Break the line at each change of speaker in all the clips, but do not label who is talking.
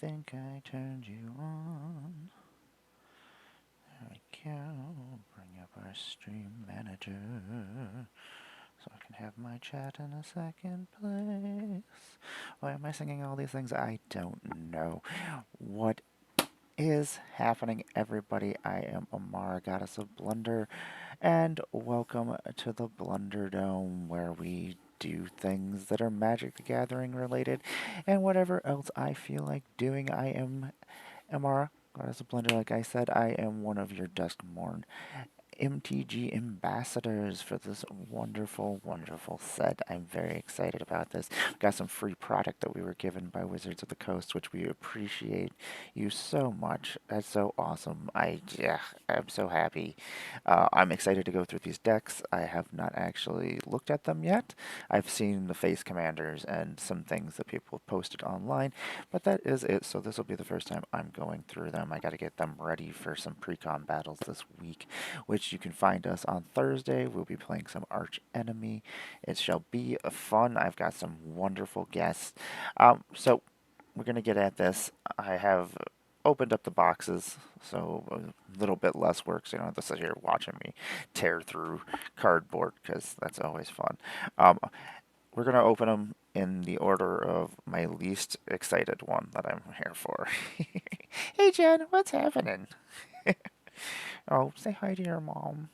think I turned you on. There we go. Bring up our stream manager so I can have my chat in a second place. Why am I singing all these things? I don't know. What is happening, everybody? I am Amara, Goddess of Blunder, and welcome to the Blunder Dome, where we do things that are Magic the Gathering related, and whatever else I feel like doing. I am Amara, Goddess of Blunder. Like I said, I am one of your Duskmourn MTG ambassadors for this wonderful, wonderful set. I'm very excited about this. We got some free product that we were given by Wizards of the Coast, which we appreciate you so much. That's so awesome. I'm so happy. I'm excited to go through these decks. I have not actually looked at them yet. I've seen the face commanders and some things that people have posted online, but that is it. So this will be the first time I'm going through them. I got to get them ready for some pre-con battles this week, which you can find us on Thursday. We'll be playing some Arch Enemy. It shall be fun. I've got some wonderful guests. So we're going to get at this. I have opened up the boxes, so a little bit less work, so you don't have to sit here watching me tear through cardboard, because that's always fun. We're going to open them in the order of my least excited one that I'm here for. Hey, Jen, what's happening? Oh, say hi to your mom.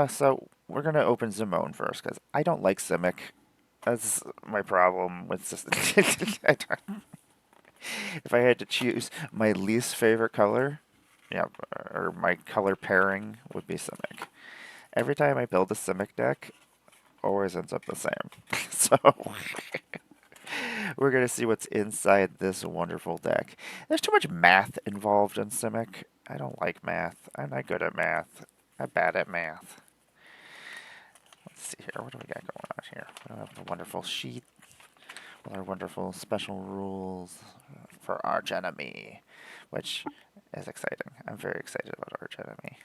So we're gonna open Zimone first because I don't like Simic. That's my problem with this. If I had to choose my least favorite color, yeah, or my color pairing would be Simic. Every time I build a Simic deck, always ends up the same. So we're gonna see what's inside this wonderful deck. There's too much math involved in Simic. I don't like math. I'm not good at math. I'm bad at math. Let's see here. What do we got going on here? We have a wonderful sheet with our wonderful special rules for Arch Enemy, which is exciting. I'm very excited about Arch Enemy.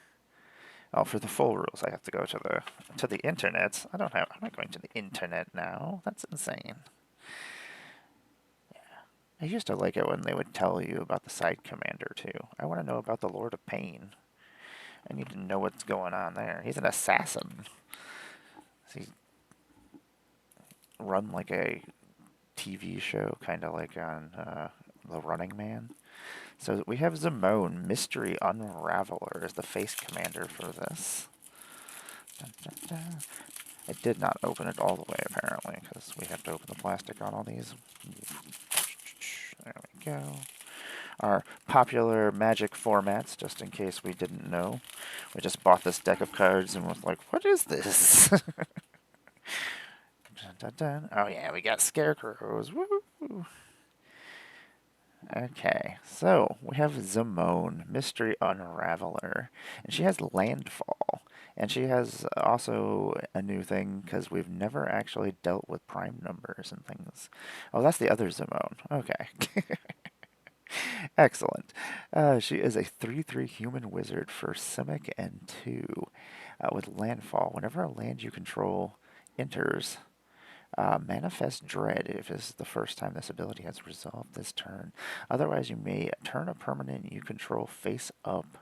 Oh, for the full rules, I have to go to the internet. I'm not going to the internet now. That's insane. I used to like it when they would tell you about the side commander too. I want to know about the Lord of Pain. I need to know what's going on there. He's an assassin. He's run like a TV show, kind of like on The Running Man. So we have Zimone, Mystery Unraveler, is the face commander for this. Dun, dun, dun. I did not open it all the way, apparently, because we have to open the plastic on all these. There we go. Our popular Magic formats, just in case we didn't know. We just bought this deck of cards and was like, what is this? Dun, dun, dun. Oh yeah, we got scarecrows. Woo! Okay, so we have Zimone, Mystery Unraveler, and she has Landfall, and she has also a new thing because we've never actually dealt with prime numbers and things. Oh, that's the other Zimone. Okay. Excellent. She is a 3/3 human wizard for Simic and 2 with Landfall. Whenever a land you control enters, Manifest Dread if it's the first time this ability has resolved this turn. Otherwise, you may turn a permanent you control face up.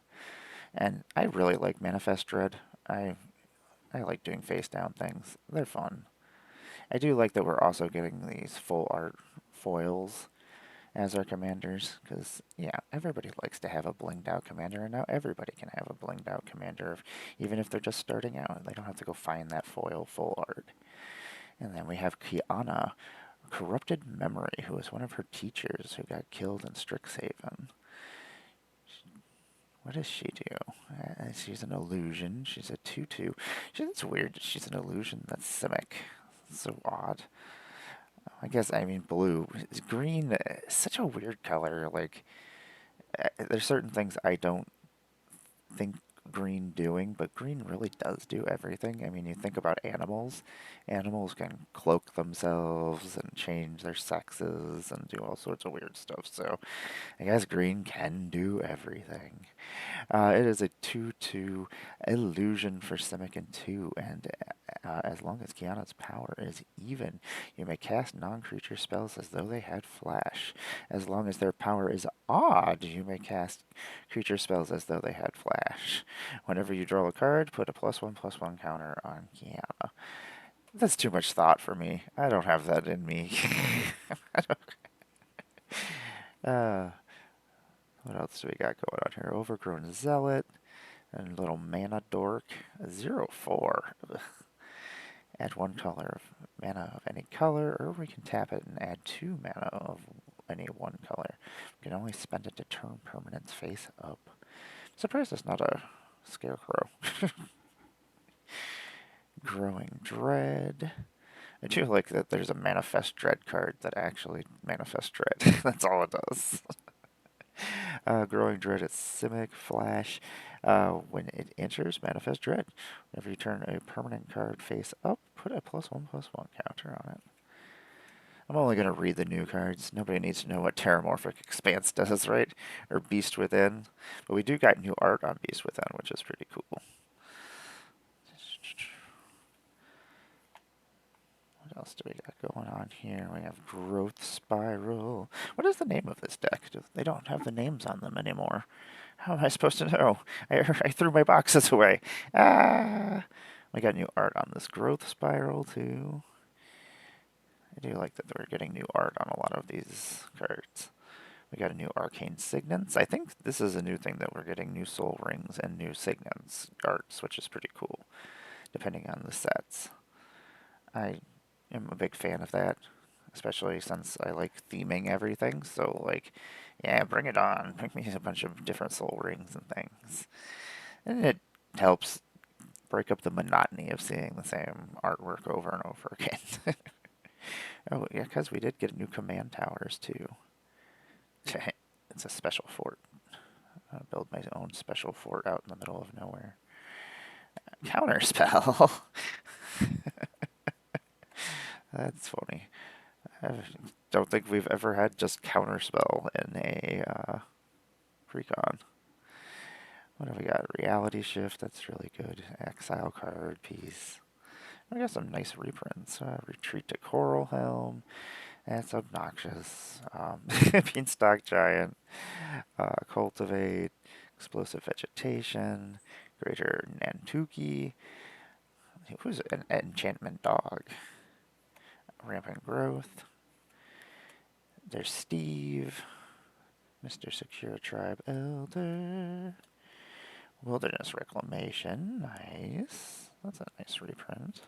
And I really like Manifest Dread. I like doing face down things. They're fun. I do like that we're also getting these full art foils as our commanders, because, yeah, everybody likes to have a blinged out commander, and now everybody can have a blinged out commander, even if they're just starting out. They don't have to go find that foil full art. And then we have Kiana, Corrupted Memory, who was one of her teachers who got killed in Strixhaven. What does she do? She's an illusion. She's a 2/2. It's weird that she's an illusion. That's Simic. So odd. I guess, I mean, blue. Green is such a weird color. Like, there's certain things I don't think green doing, but green really does do everything. I mean, you think about animals. Animals can cloak themselves and change their sexes and do all sorts of weird stuff. So I guess green can do everything. It is a 2/2 illusion for Simic and 2, and as long as Kiana's power is even, you may cast non-creature spells as though they had flash. As long as their power is odd, you may cast creature spells as though they had flash. Whenever you draw a card, put a +1/+1 counter on Kiana. That's too much thought for me. I don't have that in me. What else do we got going on here? Overgrown Zealot. And a little mana dork. 0/4. Add 1 color of mana of any color, or we can tap it and add 2 mana of any 1 color. We can only spend it to turn permanents face up. I'm surprised it's not a scarecrow. Growing Dread. I do like that there's a Manifest Dread card that actually manifests Dread. That's all it does. Growing Dread at Simic Flash. When it enters, Manifest Dread. Whenever you turn a permanent card face up, put a +1/+1 counter on it. I'm only going to read the new cards. Nobody needs to know what Terramorphic Expanse does, right? Or Beast Within. But we do got new art on Beast Within, which is pretty cool. What else do we got going on here? We have Growth Spiral. What is the name of this deck? They don't have the names on them anymore. How am I supposed to know? I threw my boxes away. Ah! We got new art on this Growth Spiral, too. I do like that we're getting new art on a lot of these cards. We got a new Arcane Signets. I think this is a new thing that we're getting new Soul Rings and new Signets arts, which is pretty cool, depending on the sets. I am a big fan of that, especially since I like theming everything. So, like, yeah, bring it on. Bring me a bunch of different Soul Rings and things. And it helps break up the monotony of seeing the same artwork over and over again. Oh, yeah, because we did get new command towers, too. It's a special fort. I'll build my own special fort out in the middle of nowhere. Counterspell. That's funny. I don't think we've ever had just Counterspell in a Precon. What have we got? Reality Shift, that's really good. Exile card piece. We got some nice reprints. Retreat to Coral Helm. That's obnoxious. Beanstalk Giant. Cultivate. Explosive Vegetation. Greater Nantuki. Who's an Enchantment Dog? Rampant Growth. There's Steve. Mr. Secure Tribe Elder. Wilderness Reclamation. Nice. That's a nice reprint.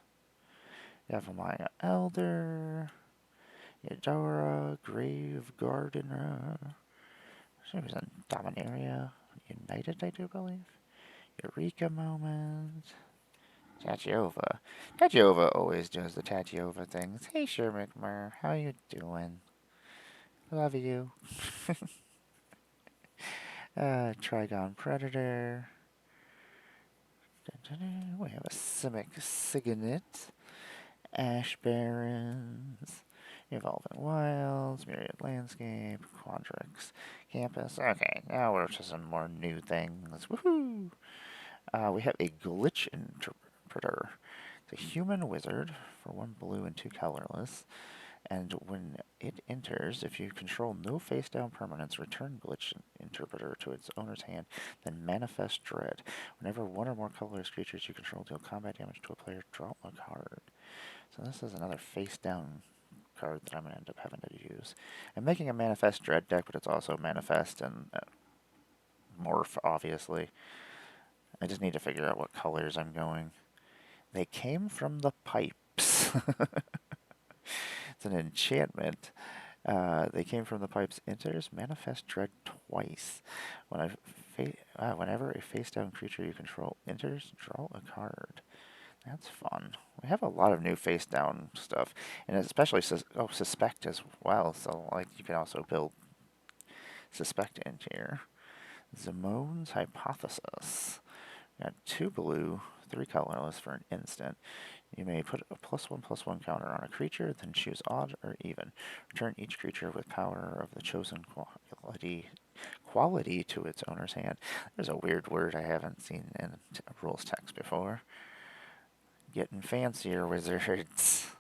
Yavimaya Elder. Yadora. Grave Gardener. She was in Dominaria. United, I do believe. Eureka Moment. Tatiova. Tatiova always does the Tatiova things. Hey, Shermickmer, how you doing? Love you. Trigon Predator. We have a Simic Signet. Ash Barrens. Evolving Wilds. Myriad Landscape. Quandrix Campus. Okay, now we're to some more new things. Woohoo! We have a Glitch Interpreter. It's a human wizard for 1 blue and 2 colorless. And when it enters, if you control no face-down permanents, return Glitch Interpreter to its owner's hand, then manifest Dread. Whenever 1 or more colorless creatures you control deal combat damage to a player, draw a card. So this is another face-down card that I'm going to end up having to use. I'm making a Manifest Dread deck, but it's also Manifest and Morph, obviously. I just need to figure out what colors I'm going. They came from the pipes. It's an enchantment. They came from the pipes. Enters Manifest Dread twice. Whenever a face-down creature you control enters, draw a card. That's fun. We have a lot of new face-down stuff, and especially Suspect as well. So, like, you can also build Suspect into here. Zimone's Hypothesis. Got 2 blue, 3 colorless for an instant. You may put a +1/+1 counter on a creature, then choose odd or even. Return each creature with power of the chosen quality to its owner's hand. There's a weird word I haven't seen in rules text before. Getting fancier, wizards.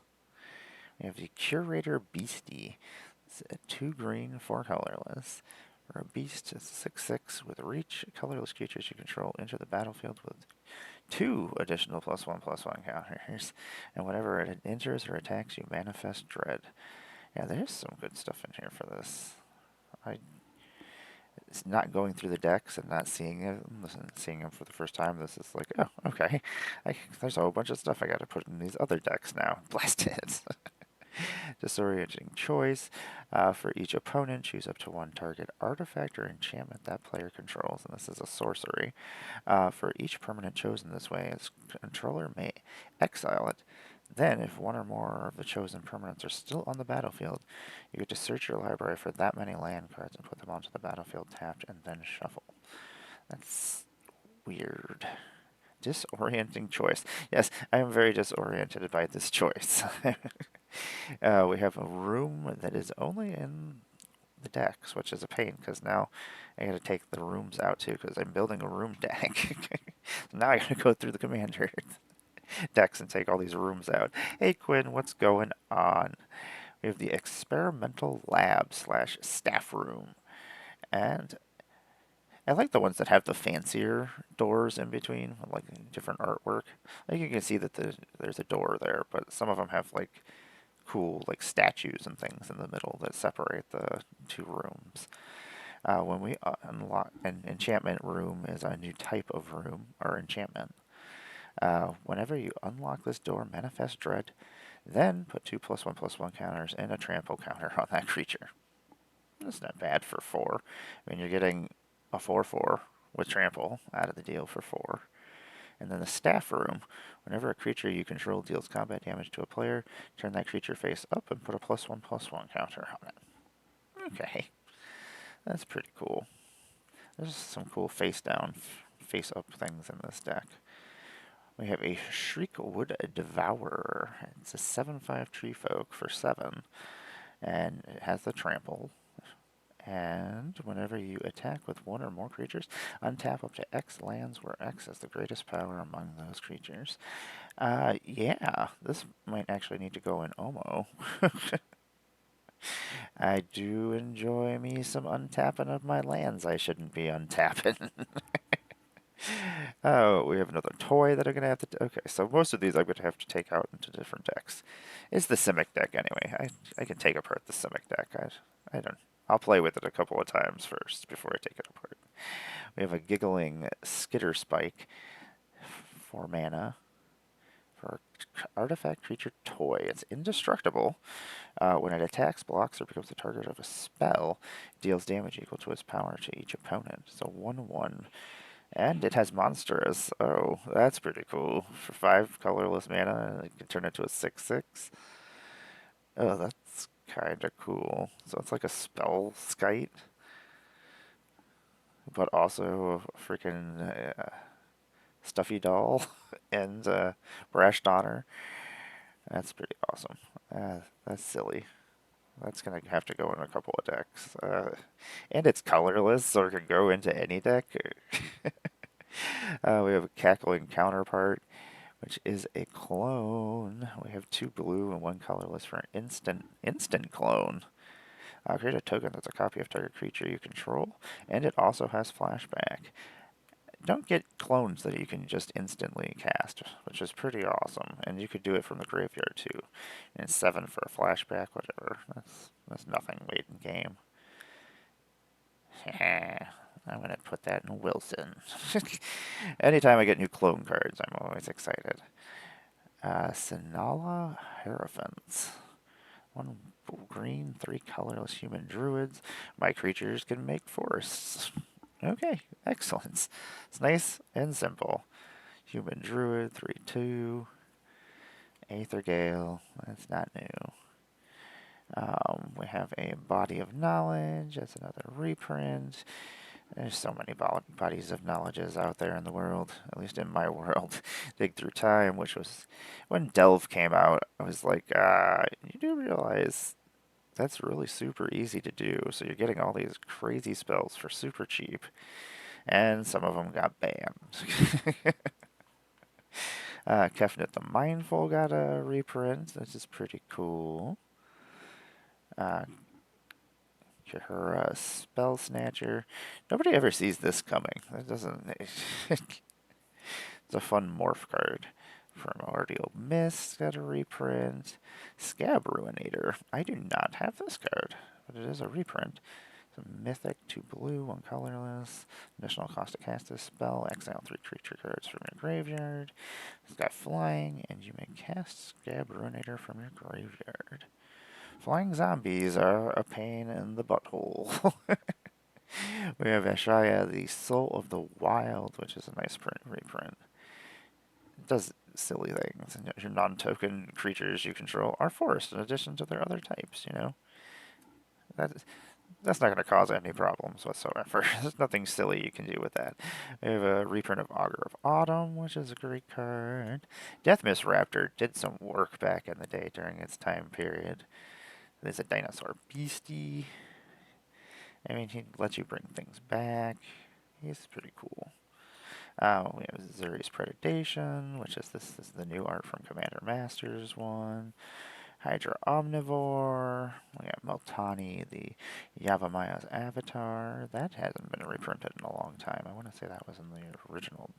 We have the Curator Beastie. It's a 2 green, 4 colorless. For a beast, it's 6/6 with reach. Colorless creatures you control enter the battlefield with 2 additional +1/+1 counters. And whenever it enters or attacks, you manifest dread. Yeah, there's some good stuff in here for this. It's not going through the decks and not seeing them for the first time. This is like, oh, okay. There's a whole bunch of stuff I got to put in these other decks now. Blast it. Disorienting choice. For each opponent, choose up to 1 target artifact or enchantment that player controls, and this is a sorcery. For each permanent chosen this way, its controller may exile it. Then, if 1 or more of the chosen permanents are still on the battlefield, you get to search your library for that many land cards and put them onto the battlefield tapped and then shuffle. That's weird. Disorienting choice. Yes, I am very disoriented by this choice. We have a room that is only in the decks, which is a pain because now I gotta take the rooms out too because I'm building a room deck. So now I gotta go through the commander decks and take all these rooms out. Hey Quinn, what's going on? We have the experimental lab / staff room, and I like the ones that have the fancier doors in between, like different artwork. Like you can see that there's a door there, but some of them have like cool like statues and things in the middle that separate the 2 rooms. When we unlock an enchantment room is a new type of room or enchantment. Whenever you unlock this door, manifest dread, then put 2 +1/+1 counters and a trample counter on that creature. That's not bad for 4. I mean, you're getting a 4/4 with trample out of the deal for 4. And then the staff room. Whenever a creature you control deals combat damage to a player, turn that creature face up and put a +1/+1 counter on it. Okay. That's pretty cool. There's some cool face down, face up things in this deck. We have a Shriekwood Devourer. It's a 7/5 tree folk for 7. And it has the trample. And whenever you attack with 1 or more creatures, untap up to X lands where X is the greatest power among those creatures. Yeah, this might actually need to go in Omo. I do enjoy me some untapping of my lands I shouldn't be untapping. Oh, we have another toy that I'm going to have to... Okay, so most of these I'm going to have to take out into different decks. It's the Simic deck anyway. I can take apart the Simic deck. I don't... I'll play with it a couple of times first before I take it apart. We have a Giggling Skitter Spike, 4 mana, for artifact creature toy. It's indestructible. When it attacks, blocks, or becomes the target of a spell, it deals damage equal to its power to each opponent. So 1/1. And it has monsters. Oh, that's pretty cool. For 5 colorless mana, it can turn into a 6/6. Oh, that's kind of cool. So it's like a spell skite, but also a freaking stuffy doll and brash daughter. That's pretty awesome. That's silly. That's going to have to go in a couple of decks. And it's colorless, so it can go into any deck. We have a Cackling Counterpart, which is a clone. We have 2 blue and 1 colorless for an instant clone. Create a token that's a copy of target creature you control, and it also has flashback. Don't get clones that you can just instantly cast, which is pretty awesome. And you could do it from the graveyard too. And 7 for a flashback, whatever. That's nothing late in game. I'm going to put that in Wilson. Anytime I get new clone cards, I'm always excited. Sinala Hierophants. 1 green, 3 colorless human druids. My creatures can make forests. Okay, excellent. It's nice and simple. Human druid, 3/2. Aether Gale, that's not new. We have a Body of Knowledge, that's another reprint. There's so many bodies of knowledges out there in the world, at least in my world. Dig Through Time, which was when Delve came out, I was like, you do realize that's really super easy to do. So you're getting all these crazy spells for super cheap, and some of them got banned. Kefnet the Mindful got a reprint, which is pretty cool. Kahura Spell Snatcher. Nobody ever sees this coming. That doesn't. It's a fun morph card. Primordial Mist got a reprint. Scab Ruinator. I do not have this card, but it is a reprint. It's a mythic, 2 blue, 1 colorless. Additional cost to cast this spell. Exile 3 creature cards from your graveyard. It's got flying, and you may cast Scab Ruinator from your graveyard. Flying zombies are a pain in the butthole. We have Ashaya, the Soul of the Wild, which is a nice reprint. It does silly things. And your non-token creatures you control are forest in addition to their other types, you know? That's not going to cause any problems whatsoever. There's nothing silly you can do with that. We have a reprint of Augur of Autumn, which is a great card. Deathmist Raptor did some work back in the day during its time period. There's a dinosaur beastie. I mean, he lets you bring things back. He's pretty cool. We have Zuri's Predation, which is this is the new art from Commander Masters one. Hydra Omnivore. We got Meltani, the Yavamaya's Avatar. That hasn't been reprinted in a long time. I want to say that was in the original,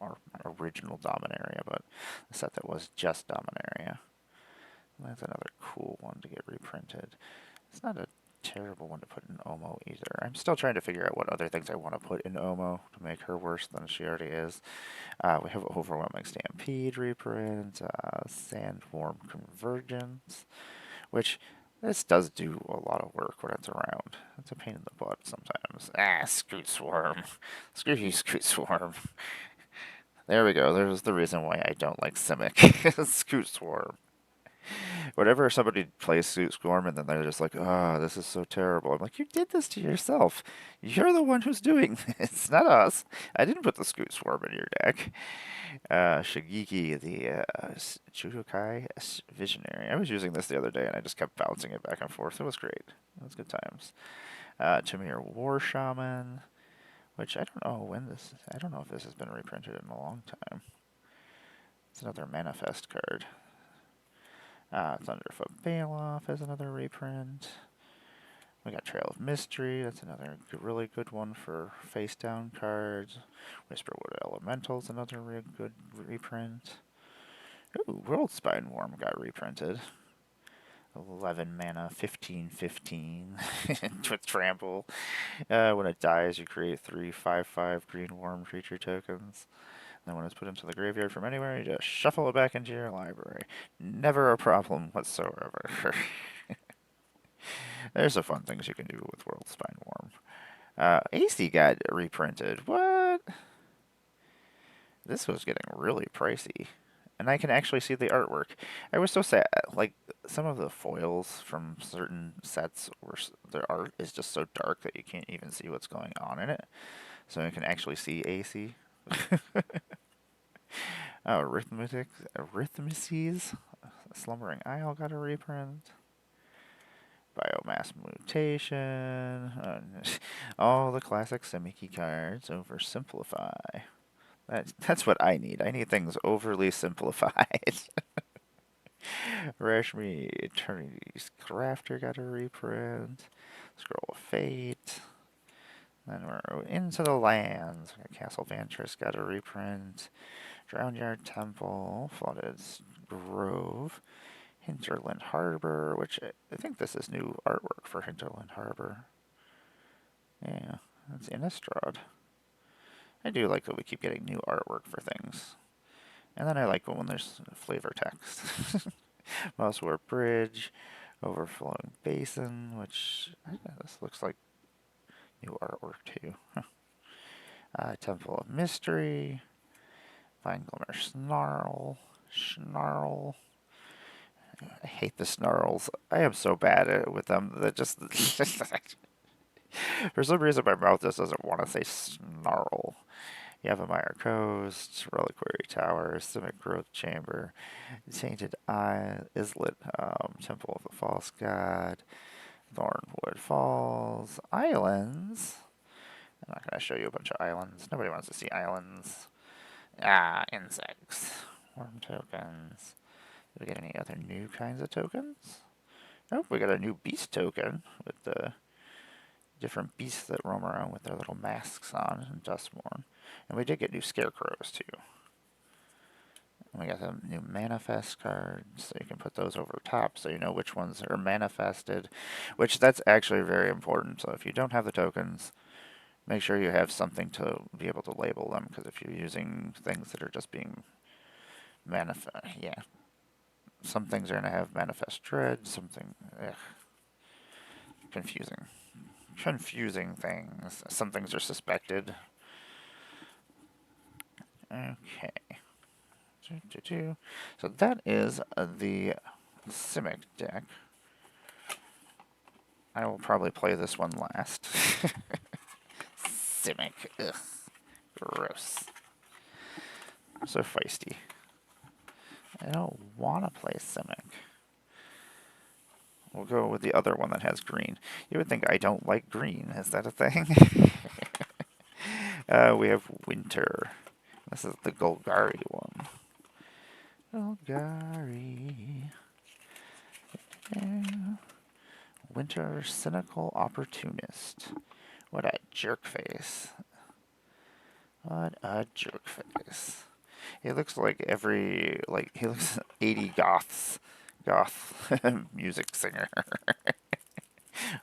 or original Dominaria, but the set that was just Dominaria. That's another cool one to get reprinted. It's not a terrible one to put in Omo either. I'm still trying to figure out what other things I want to put in Omo to make her worse than she already is. We have Overwhelming Stampede reprint, Sandworm Convergence, which this does do a lot of work when it's around. It's a pain in the butt sometimes. Scoot Swarm. Screw you, Scoot Swarm. There we go. There's the reason why I don't like Simic. Scoot Swarm. Whenever somebody plays Scoot Swarm and then they're just like, oh, this is so terrible. I'm like, you did this to yourself. You're the one who's doing this, not us. I didn't put the Scoot Swarm in your deck. Shigeki, the Chudokai Visionary. I was using this the other day and I just kept bouncing it back and forth. It was great. It was good times. Tamir War Shaman, which I don't know when this. I don't know if this has been reprinted in a long time. It's another manifest card. Thunderfoot Bailoff is another reprint. We got Trail of Mystery. That's another really good one for face down cards. Whisperwood Elemental's another really good reprint. Ooh, World Spine Worm got reprinted. 11 mana, 15/15 with trample. When it dies, you create 3 5/5 green worm creature tokens. Then when it's put into the graveyard from anywhere, you just shuffle it back into your library. Never a problem whatsoever. There's some fun things you can do with World Spine Worm. AC got reprinted. What? This was getting really pricey. And I can actually see the artwork. I was so sad. Like, some of the foils from certain sets, their art is just so dark that you can't even see what's going on in it. So you can actually see AC. Arithmeses. Slumbering Isle got a reprint. Biomass Mutation. All the classic Simiki cards. Oversimplify. That's what I need. I need things overly simplified. Rashmi Eternity's Crafter got a reprint. Scroll of Fate. Then we're into the lands. Castle Vantress got a reprint. Drownyard Temple. Flooded Grove. Hinterland Harbor, which I think this is new artwork for Hinterland Harbor. Yeah, that's Innistrad. I do like that we keep getting new artwork for things. And then I like when there's flavor text. Mousewar Bridge, Overflowing Basin, which this looks like new artwork too. Temple of Mystery, Vine-Glimmer Snarl. I hate the snarls. I am so bad at it with them. That just For some reason, my mouth just doesn't want to say snarl. Yavimaya Coast, Reliquary Tower, Simic Growth Chamber, Tainted Eye, Islet, Temple of the False God, Thornwood Falls, Islands. I'm not going to show you a bunch of islands. Nobody wants to see islands. Ah, insects. Worm tokens. Did we get any other new kinds of tokens? Oh, we got a new beast token with the different beasts that roam around with their little masks on in Duskmourn. And we did get new scarecrows too. And we got some new manifest cards, so you can put those over top so you know which ones are manifested, which that's actually very important. So if you don't have the tokens, make sure you have something to be able to label them, because if you're using things that are just being some things are going to have manifest dread, confusing. Confusing things. Some things are suspected. Okay. So that is the Simic deck. I will probably play this one last. Simic. Ugh. Gross. So feisty. I don't want to play Simic. We'll go with the other one that has green. You would think I don't like green. Is that a thing? We have Winter. This is the Golgari one. Golgari. Winter Cynical Opportunist. What a jerk face. What a jerk face. He looks like he looks 80 goth music singer.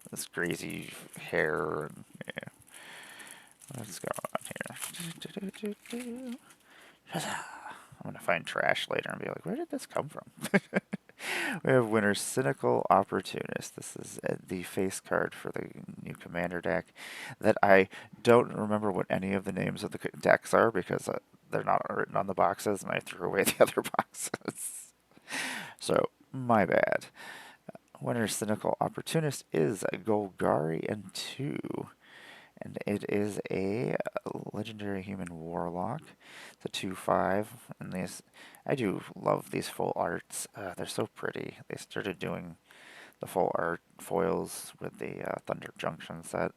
This crazy hair and yeah. What's going on here? I'm gonna find trash later and be like, where did this come from? We have Winter Cynical Opportunist. This is the face card for the new commander deck that I don't remember what any of the names of the decks are because they're not written on the boxes and I threw away the other boxes. So, my bad. Winter Cynical Opportunist is a Golgari and 2. And it is a legendary human warlock. It's a 2/5, and I do love these full arts. They're so pretty. They started doing the full art foils with the Thunder Junction set,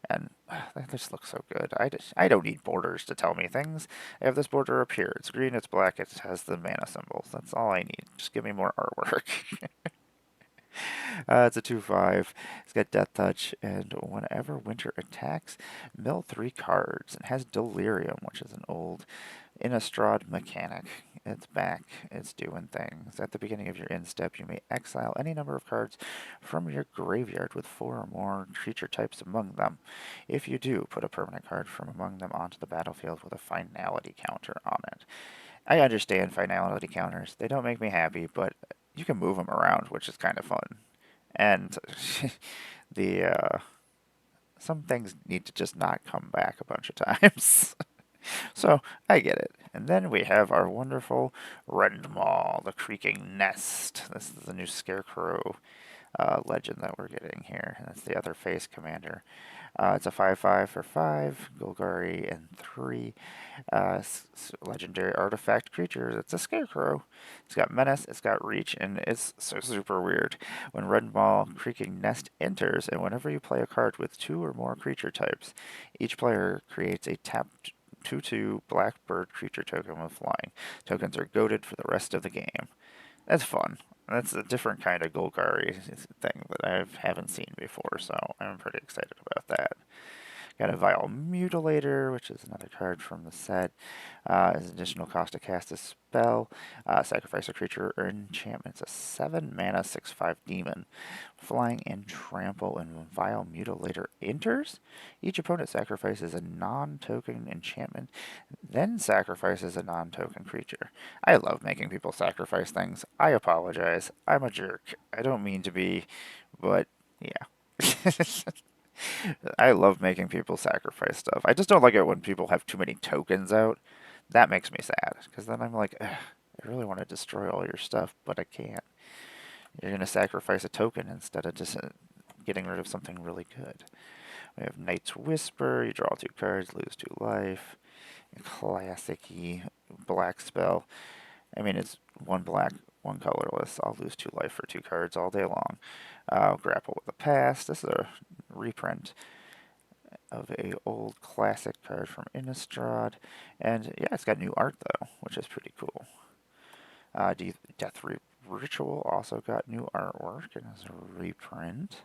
and they just look so good. I don't need borders to tell me things. I have this border up here. It's green, it's black, it has the mana symbols. That's all I need. Just give me more artwork. It's a 2/5. It's got Death Touch, and whenever Winter attacks, mill 3 cards. It has Delirium, which is an old Innistrad mechanic. It's back. It's doing things. At the beginning of your end step, you may exile any number of cards from your graveyard with 4 or more creature types among them. If you do, put a permanent card from among them onto the battlefield with a finality counter on it. I understand finality counters. They don't make me happy, but you can move them around, which is kind of fun. And some things need to just not come back a bunch of times. So I get it. And then we have our wonderful Rendmaw, the Creaking Nest. This is the new Scarecrow legend that we're getting here. And that's the other face commander. It's a 5/5 for 5, Golgari and 3. Legendary artifact creature. It's a Scarecrow. It's got Menace, it's got Reach, and it's so super weird. When Rendmaw Creaking Nest enters, and whenever you play a card with 2 or more creature types, each player creates a tapped 2/2 Blackbird creature token with flying. Tokens are goaded for the rest of the game. That's fun. That's a different kind of Golgari thing that I haven't seen before, so I'm pretty excited about that. Got a Vile Mutilator, which is another card from the set. As additional cost to cast a spell. Sacrifice a creature or enchantment. It's a 7 mana 6/5 demon. Flying and trample, and when Vile Mutilator enters, each opponent sacrifices a non-token enchantment, then sacrifices a non-token creature. I love making people sacrifice things. I apologize. I'm a jerk. I don't mean to be, but yeah. I love making people sacrifice stuff. I just don't like it when people have too many tokens out. That makes me sad, because then I'm like, I really want to destroy all your stuff, but I can't. You're going to sacrifice a token instead of just getting rid of something really good. We have Knight's Whisper. You draw 2 cards, lose 2 life. Classic-y black spell. I mean, it's 1 black, 1 colorless. I'll lose 2 life for 2 cards all day long. Grapple with the Past. This is a reprint of a old classic card from Innistrad. And yeah, it's got new art though, which is pretty cool. Death Ritual also got new artwork and is a reprint.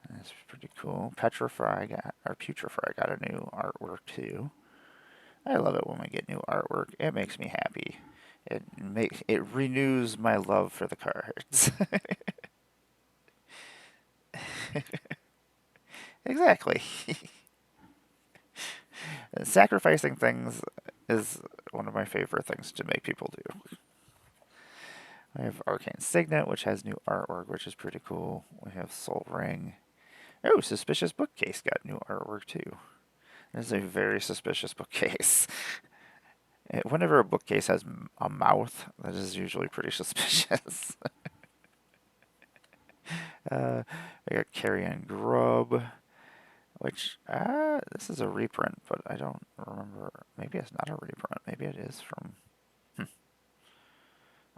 That's pretty cool. Putrefy got a new artwork too. I love it when we get new artwork. It makes me happy. It renews my love for the cards. Exactly. Sacrificing things is one of my favorite things to make people do. We have Arcane Signet, which has new artwork, which is pretty cool. We have Soul Ring. Oh, Suspicious Bookcase got new artwork too. This is a very suspicious bookcase. Whenever a bookcase has a mouth, that is usually pretty suspicious. We got Carrion Grub, which, this is a reprint, but I don't remember. Maybe it's not a reprint. Maybe it is from,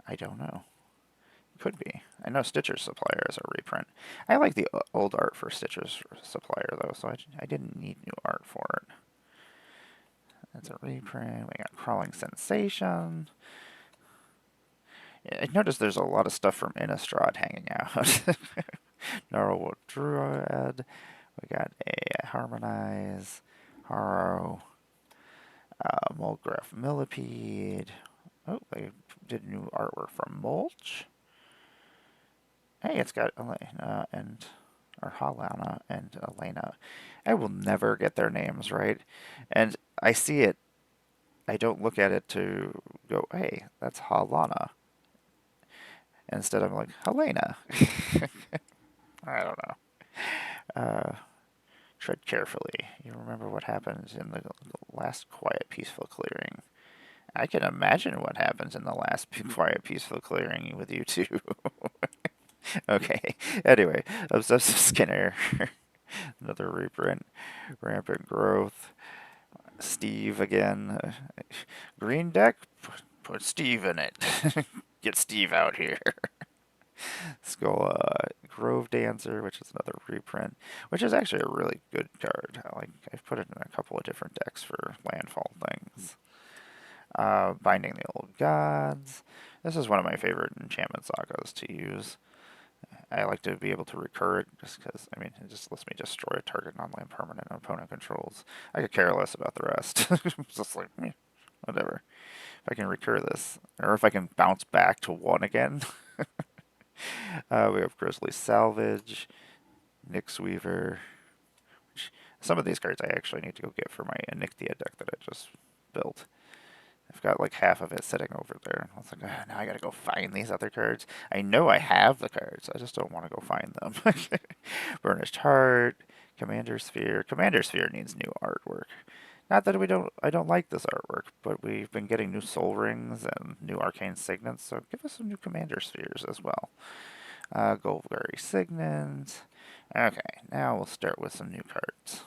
I don't know. Could be. I know Stitcher's Supplier is a reprint. I like the old art for Stitcher's Supplier, though, so I didn't need new art for it. That's a reprint. We got Crawling Sensation. I noticed there's a lot of stuff from Innistrad hanging out. Gnarlwood Druid. We got a Harmonize, Harrow, Mulgraf Millipede. Oh, they did new artwork from Mulch. Hey, it's got Elena or Halana and Elena. I will never get their names right. And I see it. I don't look at it to go, hey, that's Halana. Instead, I'm like, Helena. I don't know. Tread carefully. You remember what happens in the last quiet, peaceful clearing. I can imagine what happens in the last quiet, peaceful clearing with you too. Okay. Anyway, Obsessive Skinner. Another reprint. Rampant Growth. Steve again. Green deck? Put Steve in it. Get Steve out here. Skull Grove Dancer, which is another reprint, which is actually a really good card. I've put it in a couple of different decks for landfall things. Binding the Old Gods. This is one of my favorite enchantment sagas to use. I like to be able to recur it just because, I mean, it just lets me destroy a target non-land permanent opponent controls. I could care less about the rest. It's just like, whatever. If I can recur this, or if I can bounce back to 1 again. We have Grizzly Salvage, Nyx Weaver. Some of these cards I actually need to go get for my Enixia deck that I just built. I've got like half of it sitting over there. I was like, now I gotta go find these other cards. I know I have the cards, I just don't want to go find them. Burnished Heart, Commander Sphere. Commander Sphere needs new artwork. Not that I don't like this artwork, but we've been getting new Soul Rings and new Arcane Signets, so give us some new Commander Spheres as well. Golgari Signet. Okay, now we'll start with some new cards.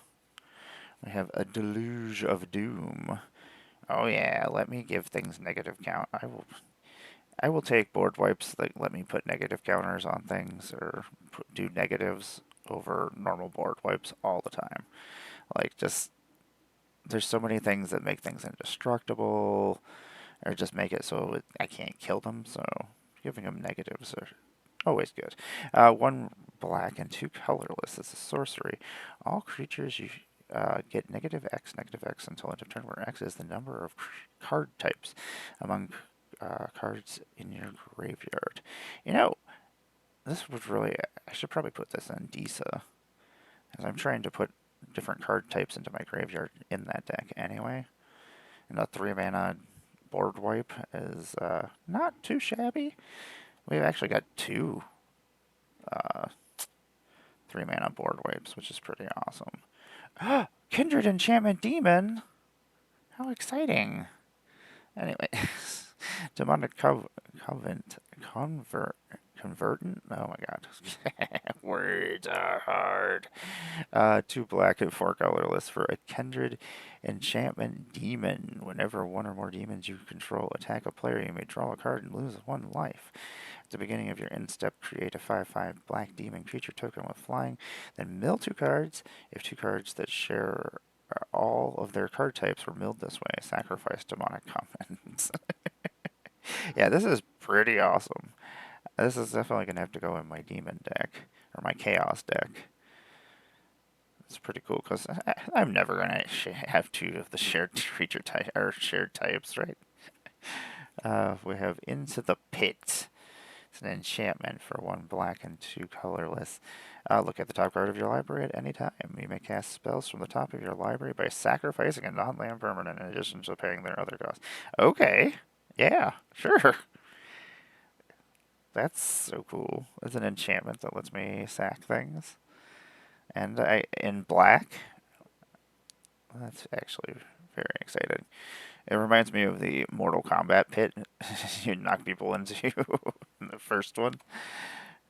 We have a Deluge of Doom. Oh yeah, let me give things negative count. I will take board wipes that let me put negative counters on things or do negatives over normal board wipes all the time. There's so many things that make things indestructible or just make it so I can't kill them, so giving them negatives are always good. 1 black and 2 colorless. It's a sorcery. All creatures you get -X until end of turn, where X is the number of card types among cards in your graveyard. You know, this would really, I should probably put this in Disa, as I'm trying to put different card types into my graveyard in that deck anyway. And the 3-mana board wipe is not too shabby. We've actually got 2 3-mana board wipes, which is pretty awesome. Kindred Enchantment Demon! How exciting! Anyway, Demonic Convert. Convertant? Oh my god. Words are hard. 2 black and 4 colorless for a Kindred Enchantment Demon. Whenever one or more demons you control attack a player, you may draw a card and lose 1 life. At the beginning of your end step, create a 5/5 black demon creature token with flying, then mill 2 cards. If 2 cards that share all of their card types were milled this way, sacrifice demonic comments. Yeah, this is pretty awesome. This is definitely going to have to go in my demon deck, or my chaos deck. It's pretty cool, because I'm never going to have 2 of the shared creature type, or shared types, right? We have Into the Pit. It's an enchantment for 1 black and 2 colorless. Look at the top card of your library at any time. You may cast spells from the top of your library by sacrificing a non-land permanent in addition to paying their other costs. Okay. Yeah, sure. That's so cool. It's an enchantment that lets me sack things. And in black. That's actually very exciting. It reminds me of the Mortal Kombat pit you knock people into in the first one.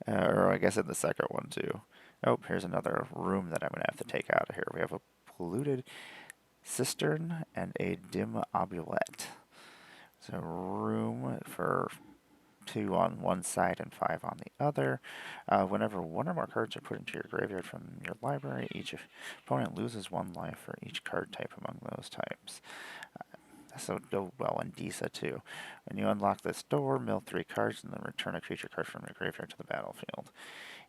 Or I guess in the second one too. Oh, here's another room that I'm going to have to take out of here. We have a polluted cistern and a dim obulette. It's a room for 2 on one side and 5 on the other. Whenever 1 or more cards are put into your graveyard from your library, each opponent loses 1 life for each card type among those types. This will go well in Disa too. When you unlock this door, mill 3 cards and then return a creature card from your graveyard to the battlefield.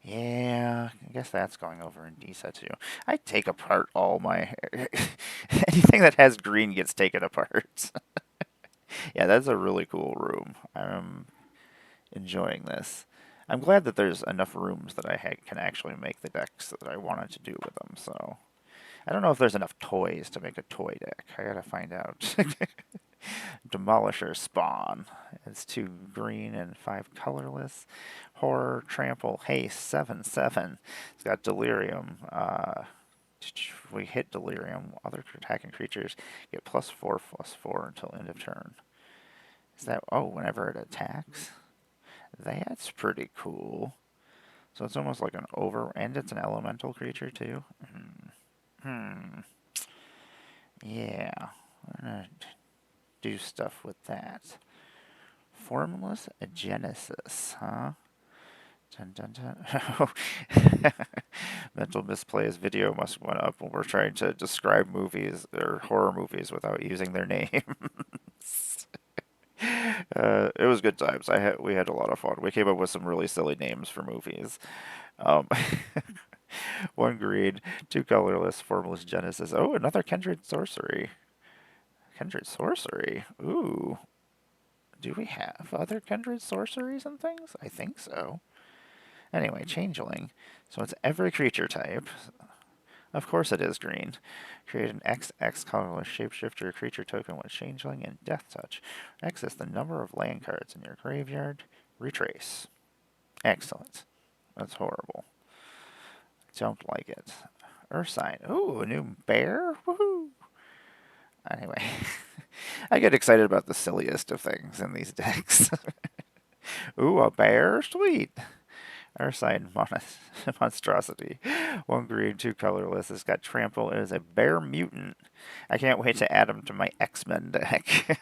Yeah, I guess that's going over in Disa too. I take apart all my... anything that has green gets taken apart. Yeah, that's a really cool room. I'm enjoying this. I'm glad that there's enough rooms that I can actually make the decks that I wanted to do with them, so... I don't know if there's enough toys to make a toy deck. I gotta find out. Demolisher Spawn. It's 2 green and 5 colorless. Horror, Trample, Haste, 7/7. It's got Delirium. We hit Delirium. Other attacking creatures get +4/+4 until end of turn. Is that... oh, whenever it attacks? That's pretty cool. So it's almost like an and it's an elemental creature too. Yeah, I'm gonna do stuff with that. Formless Genesis, huh? Dun dun dun. Mental misplays video must went up when we're trying to describe movies or horror movies without using their names. It was good times. We had a lot of fun. We came up with some really silly names for movies. 1 green, 2 colorless, Formless Genesis. Oh, another Kindred Sorcery. Kindred Sorcery? Ooh. Do we have other Kindred Sorceries and things? I think so. Anyway, Changeling. So it's every creature type. Of course it is green. Create an XX colorless shapeshifter creature token with Changeling and Death Touch. X is the number of land cards in your graveyard. Retrace. Excellent. That's horrible. Don't like it. Ursine. Ooh, a new bear? Woohoo! Anyway, I get excited about the silliest of things in these decks. Ooh, a bear? Sweet! Ursine Monstrosity. 1 green, 2 colorless. It's got Trample. It is a bear mutant. I can't wait to add him to my X-Men deck.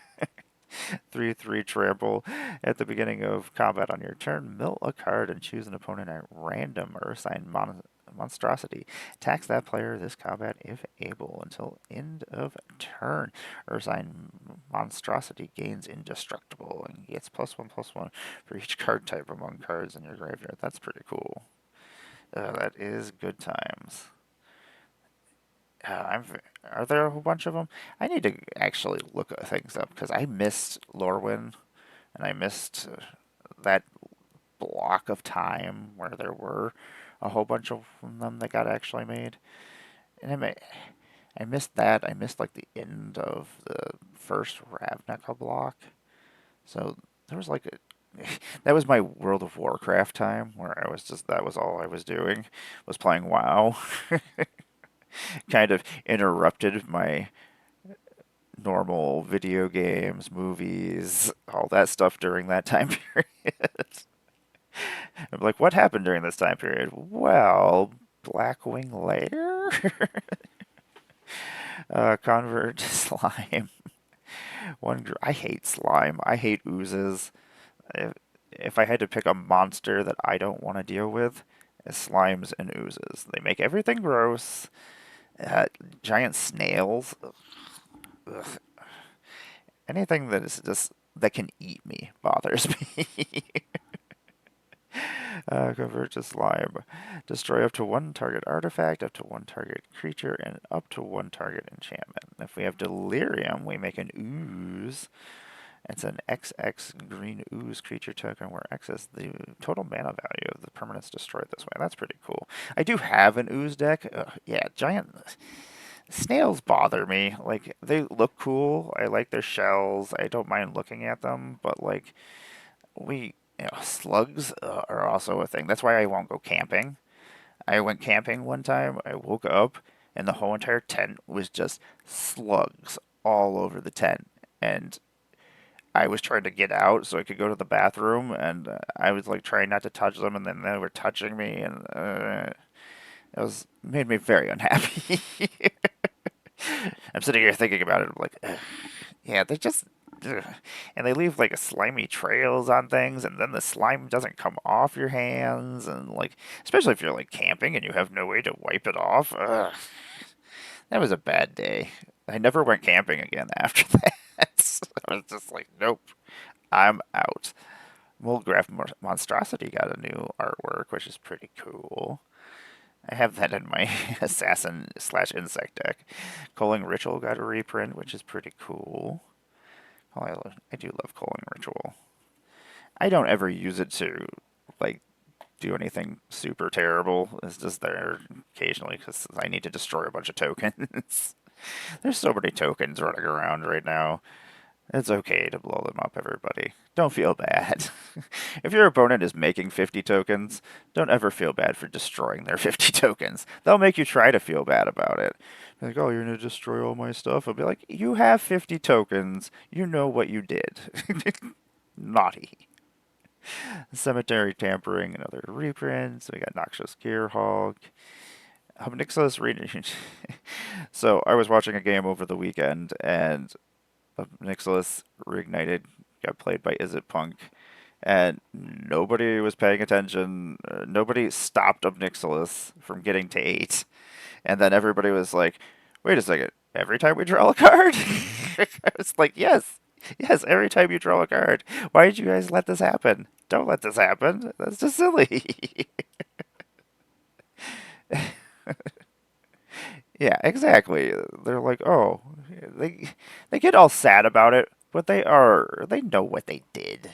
3/3 Trample. At the beginning of combat on your turn, mill a card and choose an opponent at random. Ursine Monstrosity. Attacks that player this combat if able until end of turn. Ursine Monstrosity gains Indestructible and gets +1/+1 for each card type among cards in your graveyard. That's pretty cool. That is good times. Are there a whole bunch of them? I need to actually look things up because I missed Lorwyn and I missed that block of time where there were a whole bunch of them that got actually made. And I missed that. I missed like the end of the first Ravnica block. So there was like that was my World of Warcraft time where I was just, that was all I was doing, was playing WoW. Kind of interrupted my normal video games, movies, all that stuff during that time period. I'm like, what happened during this time period? Well, Blackwing Lair? Convert slime. I hate slime. I hate oozes. If, if I had to pick a monster that I don't want to deal with, it's slimes and oozes. They make everything gross. Uh, Giant snails. Ugh. Anything that is just that can eat me bothers me. Convert to slime. Destroy up to one target artifact, up to one target creature, and up to one target enchantment. If we have delirium, we make an ooze. It's an XX green ooze creature token where X is the total mana value of the permanents destroyed this way. That's pretty cool. I do have an ooze deck. Yeah, giant snails bother me. Like, they look cool. I like their shells. I don't mind looking at them, but like slugs are also a thing. That's why I won't go camping. I went camping one time. I woke up and the whole entire tent was just slugs all over the tent. And I was trying to get out so I could go to the bathroom, and I was like trying not to touch them, and then they were touching me, and it was made me very unhappy. I'm sitting here thinking about it. I'm like, ugh. Yeah, they're just, ugh. And they leave like slimy trails on things, and then the slime doesn't come off your hands, and like, especially if you're like camping and you have no way to wipe it off. Ugh. That was a bad day. I never went camping again after that. I was just like, nope, I'm out. Molgraph Monstrosity got a new artwork, which is pretty cool. I have that in my assassin slash insect deck. Culling Ritual got a reprint, which is pretty cool. Oh, I do love Culling Ritual. I don't ever use it to like do anything super terrible. It's just there occasionally because I need to destroy a bunch of tokens. There's so many tokens running around right now. It's okay to blow them up, everybody. Don't feel bad. If your opponent is making 50 tokens, don't ever feel bad for destroying their 50 tokens. They'll make you try to feel bad about it. Be like, oh, you're going to destroy all my stuff? I'll be like, you have 50 tokens. You know what you did. Naughty. Cemetery Tampering, another reprint. So we got Noxious Gearhog. Nicholas Reed. So I was watching a game over the weekend, and Nicholas reignited, got played by Is It Punk, and nobody was paying attention. Nobody stopped Nicholas from getting to 8. And then everybody was like, wait a second, every time we draw a card? I was like, yes, every time you draw a card. Why did you guys let this happen? Don't let this happen. That's just silly. Yeah, exactly. They're like, oh, they get all sad about it, but they know what they did.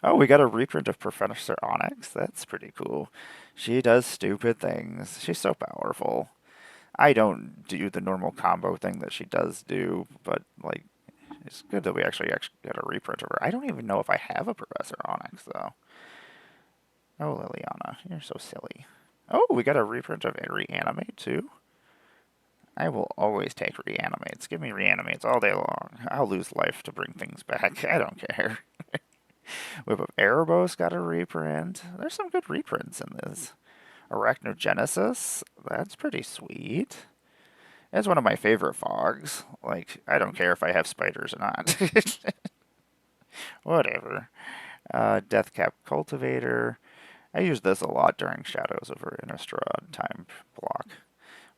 Oh, we got a reprint of Professor Onyx. That's pretty cool. She does stupid things. She's so powerful. I don't do the normal combo thing that she does do, but like, it's good that we actually got a reprint of her. I don't even know if I have a Professor Onyx though. Oh, Liliana, you're so silly. Oh, we got a reprint of Reanimate too. I will always take Reanimates. Give me Reanimates all day long. I'll lose life to bring things back. I don't care. Whip of Erebos got a reprint. There's some good reprints in this. Arachnogenesis, that's pretty sweet. It's one of my favorite fogs. Like, I don't care if I have spiders or not. Whatever. Deathcap Cultivator. I use this a lot during Shadows over Innistrad time block.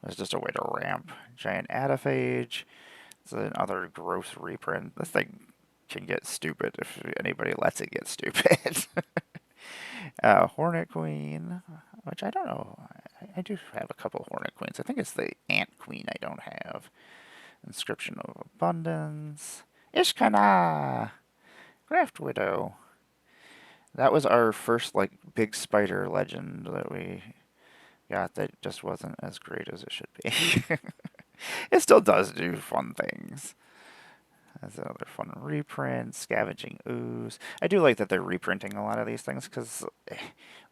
It's just a way to ramp. Giant Adaphage. It's another gross reprint. This thing can get stupid if anybody lets it get stupid. Hornet Queen, which I don't know. I do have a couple Hornet Queens. I think it's the Ant Queen I don't have. Inscription of Abundance. Ishkana! Graft Widow. That was our first, like, big spider legend that we got that just wasn't as great as it should be. It still does do fun things. That's another fun reprint. Scavenging Ooze. I do like that they're reprinting a lot of these things because,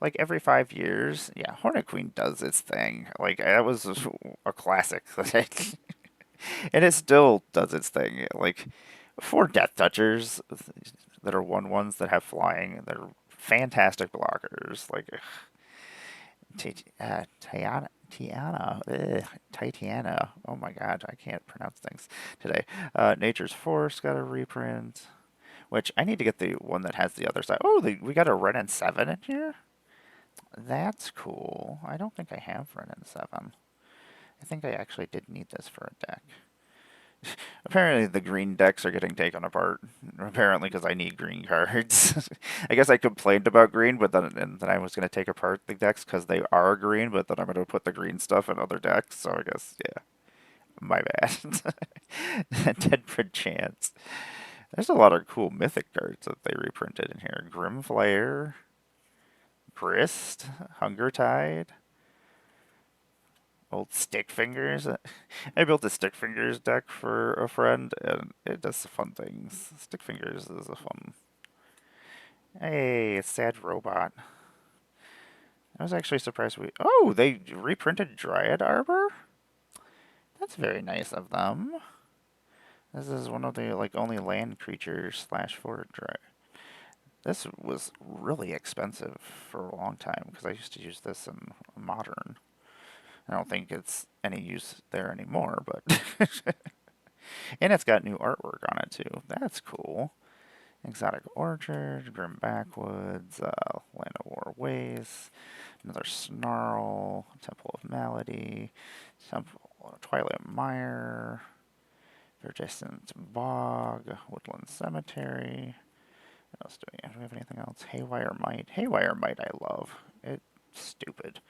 like, every 5 years, yeah, Hornet Queen does its thing. Like, that was a classic. And it still does its thing. Like, for Death Touchers, that are 1/1s that have flying. They're fantastic blockers. Like Titiana. Oh my god, I can't pronounce things today. Nature's Force got a reprint, which I need to get the one that has the other side. Oh, we got a Ren and 7 in here? That's cool. I don't think I have Ren and 7. I think I actually did need this for a deck. Apparently the green decks are getting taken apart. Apparently because I need green cards. I guess I complained about green, but then I was going to take apart the decks because they are green, but then I'm going to put the green stuff in other decks. So I guess, yeah, my bad. Dead Perchance. There's a lot of cool mythic cards that they reprinted in here. Grimflayer, Grist, Hunger Tide. Old Stick Fingers. I built a Stick Fingers deck for a friend, and it does fun things. Stick Fingers is a fun. Hey, a sad robot. I was actually surprised Oh, they reprinted Dryad Arbor? That's very nice of them. This is one of the only land creatures /4 Dryad. This was really expensive for a long time because I used to use this in Modern. I don't think it's any use there anymore, but and it's got new artwork on it too. That's cool. Exotic Orchard, Grim Backwoods, Land of War Waste, another Snarl, Temple of Malady, Twilight Mire, Verdescent Bog, Woodland Cemetery. What else do we have? Do we have anything else? Haywire Might. Haywire Might I love. It's stupid.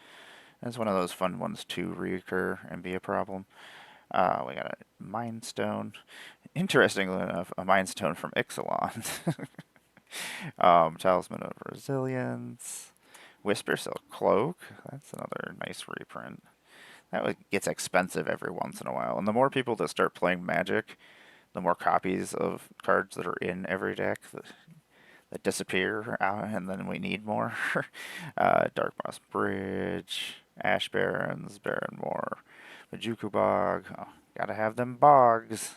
It's one of those fun ones to reoccur and be a problem. We got a Mind Stone. Interestingly enough, a Mind Stone from Ixalan. Talisman of Resilience. Whisper Silk Cloak. That's another nice reprint. That gets expensive every once in a while. And the more people that start playing Magic, the more copies of cards that are in every deck that disappear, and then we need more. Darkmoss Bridge, Ash Barrens, Barrenmoor, Bajuku Bog. Oh, gotta have them bogs.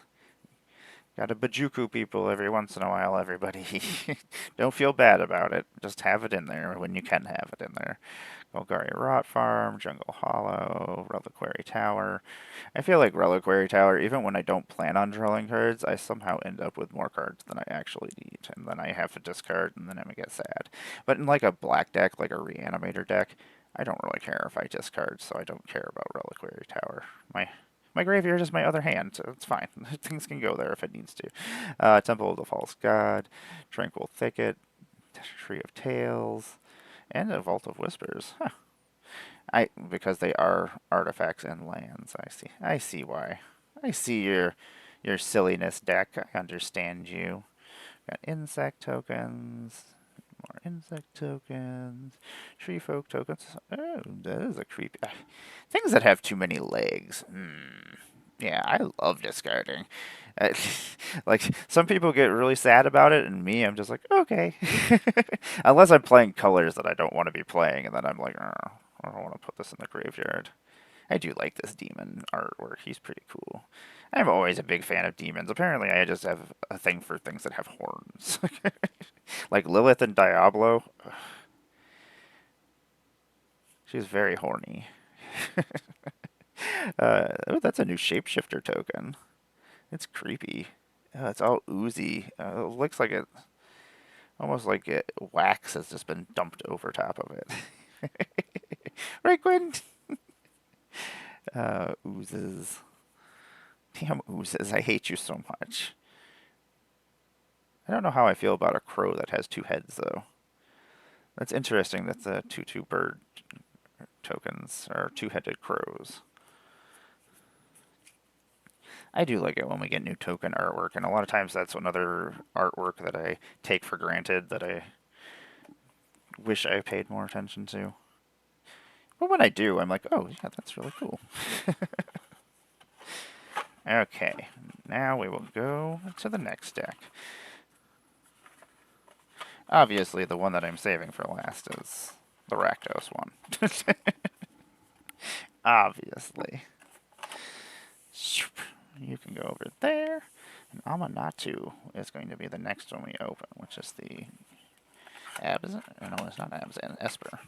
Gotta Bajuku people every once in a while, everybody. Don't feel bad about it. Just have it in there when you can have it in there. Golgari Rot Farm, Jungle Hollow, Reliquary Tower. I feel like Reliquary Tower, even when I don't plan on drawing cards, I somehow end up with more cards than I actually need, and then I have to discard, and then I get sad. But in a black deck, like a Reanimator deck, I don't really care if I discard, so I don't care about Reliquary Tower. My graveyard is my other hand, so it's fine. Things can go there if it needs to. Temple of the False God, Tranquil Thicket, Tree of Tales, and a Vault of Whispers. Huh. Because they are artifacts and lands. I see why. I see your silliness, deck. I understand you. Got insect tokens. More insect tokens. Tree folk tokens. Oh, that is a creepy. Things that have too many legs. Yeah, I love discarding. Some people get really sad about it, and me, I'm just like, okay. Unless I'm playing colors that I don't want to be playing, and then I'm like, oh, I don't want to put this in the graveyard. I do like this demon artwork. He's pretty cool. I'm always a big fan of demons. Apparently, I just have a thing for things that have horns. Like Lilith and Diablo. She's very horny. Oh, that's a new shapeshifter token. It's creepy. It's all oozy. It looks like it, almost like wax has just been dumped over top of it. Right, Quinn? Oozes. Damn oozes. I hate you so much. I don't know how I feel about a crow that has two heads, though. That's interesting that the 2/2 bird tokens are two-headed crows. I do like it when we get new token artwork, and a lot of times that's another artwork that I take for granted that I wish I paid more attention to. But when I do, I'm like, oh, yeah, that's really cool. Okay, now we will go to the next deck. Obviously, the one that I'm saving for last is the Rakdos one. Obviously. You can go over there. And Amanatu is going to be the next one we open, which is the Abs. No, it's not Abs, and Esper.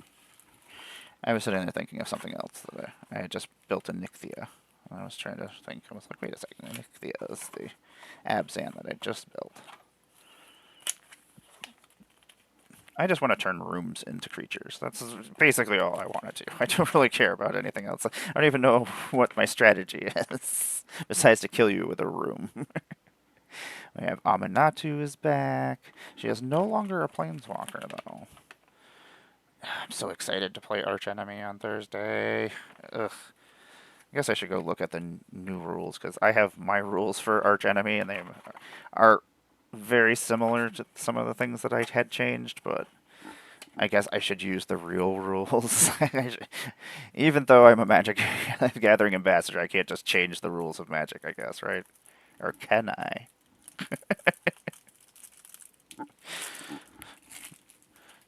I was sitting there thinking of something else that I had just built a Nixia. And I was trying to think, I was like, wait a second, Nixia is the Abzan that I just built. I just want to turn rooms into creatures. That's basically all I want to do. I don't really care about anything else. I don't even know what my strategy is, besides to kill you with a room. We have Amanatu is back. She is no longer a planeswalker, though. I'm so excited to play Archenemy on Thursday. Ugh. I guess I should go look at the new rules, because I have my rules for Archenemy, and they are very similar to some of the things that I had changed, but I guess I should use the real rules. Even though I'm a Magic Gathering ambassador, I can't just change the rules of Magic, I guess, right? Or can I?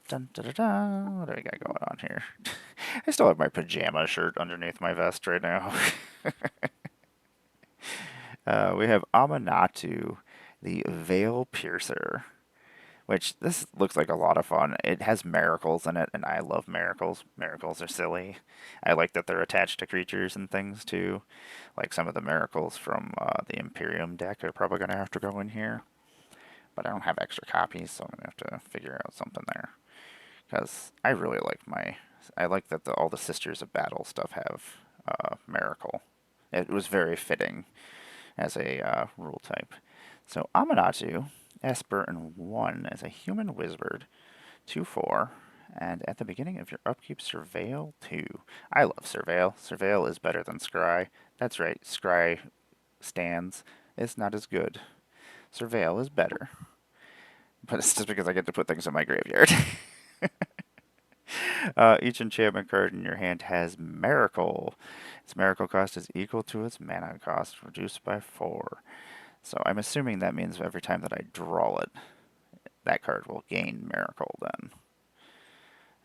Dun, dun, dun, dun. What do we got going on here? I still have my pajama shirt underneath my vest right now. We have Amanatu, the Veil Piercer, which this looks like a lot of fun. It has miracles in it, and I love miracles. Miracles are silly. I like that they're attached to creatures and things, too. Like some of the miracles from the Imperium deck are probably going to have to go in here. But I don't have extra copies, so I'm going to have to figure out something there. Because I really like I like that all the Sisters of Battle stuff have Miracle. It was very fitting as a rule type. So Amanatu, Esper, and 1 as a human wizard, 2/4, and at the beginning of your upkeep, Surveil 2. I love Surveil. Surveil is better than Scry. That's right, Scry stands. It's not as good. Surveil is better. But it's just because I get to put things in my graveyard. Each enchantment card in your hand has Miracle. Its Miracle cost is equal to its mana cost, reduced by 4. So I'm assuming that means every time that I draw it, that card will gain Miracle then.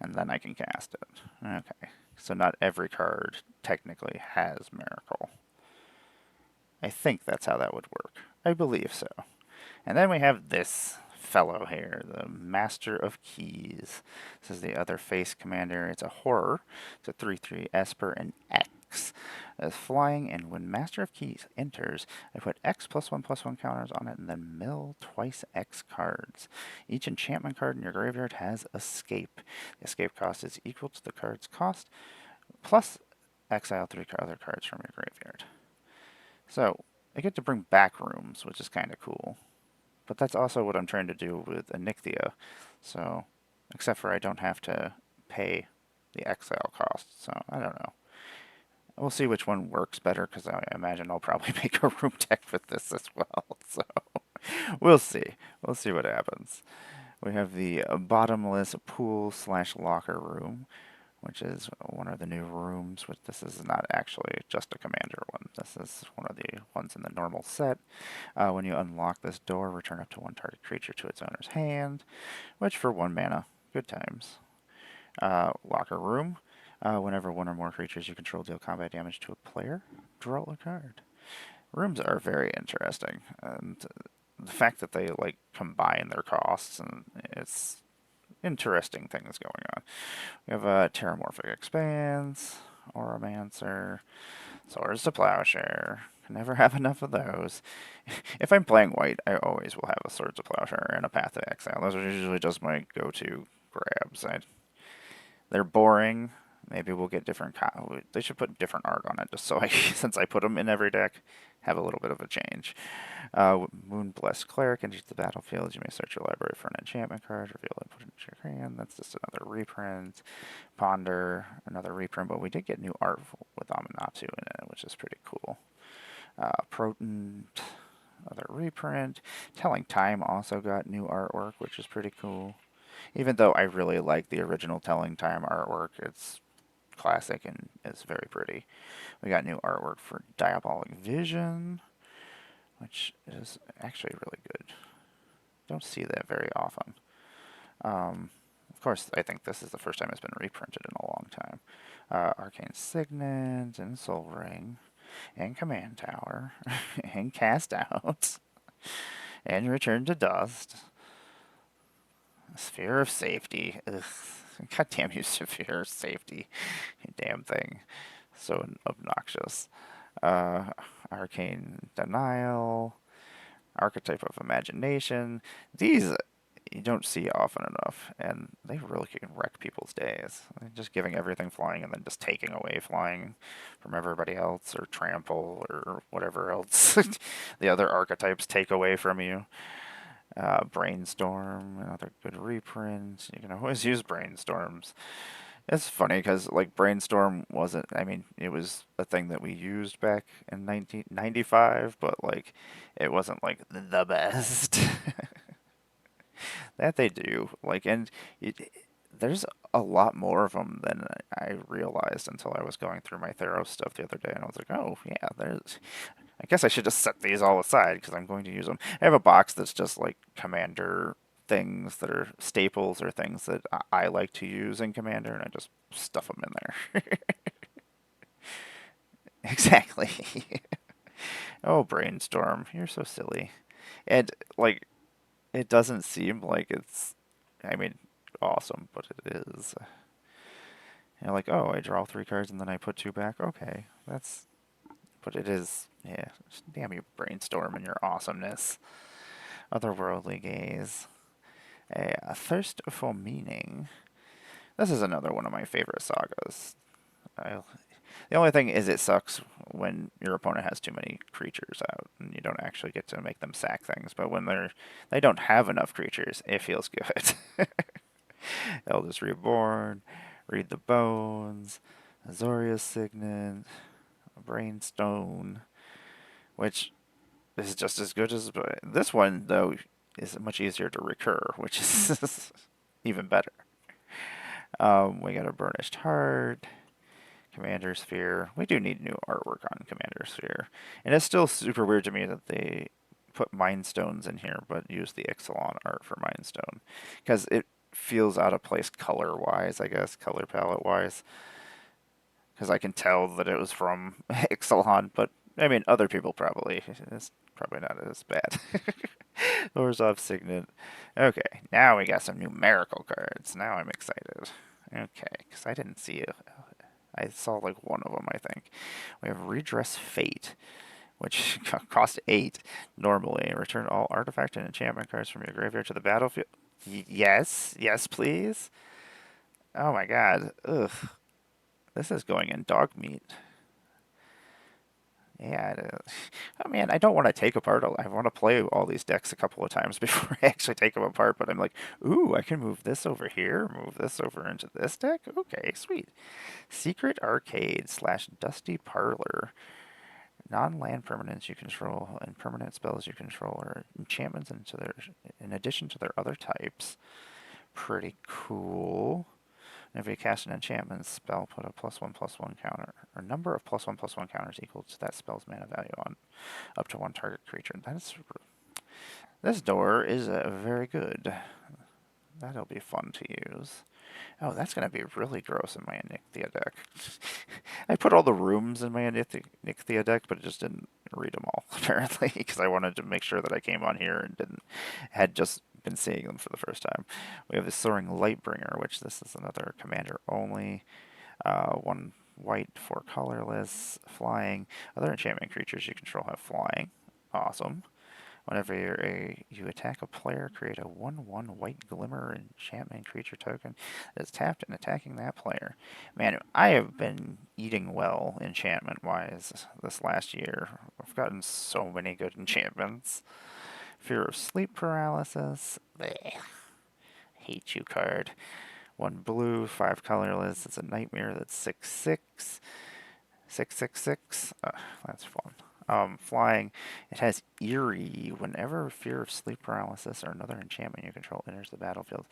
And then I can cast it. Okay. So not every card technically has Miracle. I think that's how that would work. I believe so. And then we have this fellow here, the Master of Keys. This is the other face commander. It's a horror. It's a 3/3 Esper and X. It's flying, and when Master of Keys enters, I put X +1/+1 counters on it, and then mill twice X cards. Each enchantment card in your graveyard has Escape. The escape cost is equal to the card's cost, plus exile 3 other cards from your graveyard. So, I get to bring back rooms, which is kind of cool. But that's also what I'm trying to do with Anixia. So, except for I don't have to pay the exile cost. So, I don't know. We'll see which one works better, because I imagine I'll probably make a room deck with this as well. So, we'll see. We'll see what happens. We have the bottomless pool/locker room, which is one of the new rooms. Which this is not actually just a commander one. This is one of the ones in the normal set. When you unlock this door, return up to 1 target creature to its owner's hand, which for 1 mana, good times. Locker room. Whenever 1 or more creatures you control deal combat damage to a player, draw a card. Rooms are very interesting, and the fact that they like combine their costs, and it's interesting things going on. We have Terramorphic Expanse, Auramancer, Swords to Plowshare. Can never have enough of those. If I'm playing white, I always will have a Swords to Plowshare and a Path to Exile. Those are usually just my go-to grabs. They're boring. Maybe we'll get different. They should put different art on it, just so since I put them in every deck, have a little bit of a change. Moonblessed Cleric enters the battlefield. You may search your library for an enchantment card, reveal it, put it into your hand. That's just another reprint. Ponder, another reprint, but we did get new art with Amanatu in it, which is pretty cool. Protent, another reprint. Telling Time also got new artwork, which is pretty cool. Even though I really like the original Telling Time artwork, it's classic and is very pretty. We got new artwork for Diabolic Vision, which is actually really good. Don't see that very often. Of course, I think this is the first time it's been reprinted in a long time. Arcane Signet, and Soul Ring, and Command Tower, and Cast Out. And return to dust. Sphere of safety. Ugh. God damn you, sphere of safety. You damn thing. So obnoxious. Arcane denial. Archetype of imagination. These you don't see often enough, and they really can wreck people's days. Just giving everything flying and then just taking away flying from everybody else, or trample, or whatever else the other archetypes take away from you. Brainstorm, another good reprint. You can always use brainstorms. It's funny because like brainstorm wasn't. I mean, it was a thing that we used back in 1995, but like, it wasn't like the best. That they do. Like, and it, there's a lot more of them than I realized until I was going through my Theros stuff the other day, and I was like, oh yeah, there's. I guess I should just set these all aside because I'm going to use them. I have a box that's just like commander things that are staples or things that I like to use in commander, and I just stuff them in there. Exactly. Oh, brainstorm, you're so silly. And like, it doesn't seem like it's, I mean, awesome, but it is. Like, oh, I draw 3 cards and then I put 2 back. Okay, that's, but it is, yeah. Damn you, brainstorm, and your awesomeness. Otherworldly gaze. A thirst for meaning. This is another one of my favorite sagas. The only thing is, it sucks when your opponent has too many creatures out and you don't actually get to make them sack things. But when they don't have enough creatures, it feels good. Eldest Reborn, Read the Bones, Azorius Signet, Brainstone, which is just as good as this one, though, is much easier to recur, which is even better. We got a Burnished Heart, Commander Sphere. We do need new artwork on Commander Sphere. And it's still super weird to me that they put Mind Stones in here, but use the Ixalan art for Mind Stone. Because it feels out of place color-wise, I guess, color palette-wise. Because I can tell that it was from Ixalan, but, I mean, other people probably. It's probably not as bad. Orzhov Signet. Okay, now we got some numerical cards. Now I'm excited. Okay, because I didn't see it. I saw like one of them, I think. We have Redress Fate, which cost 8 normally. Return all artifact and enchantment cards from your graveyard to the battlefield. Yes, yes, please. Oh my god. Ugh. This is going in dog meat. Yeah. Oh man, I don't want to take apart. I want to play all these decks a couple of times before I actually take them apart. But I'm like, ooh, I can move this over here, move this over into this deck. Okay, sweet. Secret Arcade / Dusty Parlor. Non-land permanents you control and permanent spells you control are enchantments in addition to their other types. Pretty cool. Whenever you cast an enchantment spell, put a +1/+1 counter, or number of +1/+1 counters equal to that spell's mana value on up to 1 target creature. This door is very good. That'll be fun to use. Oh, that's going to be really gross in my Nixthea deck. I put all the rooms in my Nixthea deck, but it just didn't read them all, apparently, because I wanted to make sure that I came on here and had just been seeing them for the first time. We have the Soaring Lightbringer, which this is another commander only. 1 white, 4 colorless, flying. Other enchantment creatures you control have flying. Awesome. Whenever you attack a player, create a 1/1 white glimmer enchantment creature token that is tapped and attacking that player. Man, I have been eating well enchantment-wise this last year. I've gotten so many good enchantments. Fear of Sleep Paralysis. Blech. Hate you card. 1 blue, 5 colorless. It's a nightmare that's 6/6. 6/6/6. That's fun. Flying, it has Eerie. Whenever Fear of Sleep Paralysis or another enchantment you control enters the battlefield,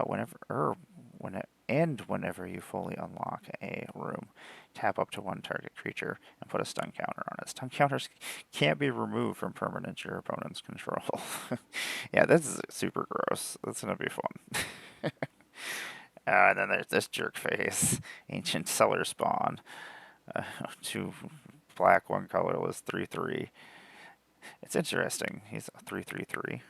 whenever you fully unlock a room, tap up to 1 target creature and put a stun counter on it. Stun counters can't be removed from permanents your opponent's control. Yeah, this is super gross. That's gonna be fun. And then there's this jerk face, Ancient Cellar Spawn. 2 black, 1 colorless, 3/3. It's interesting. He's a 3/3/3.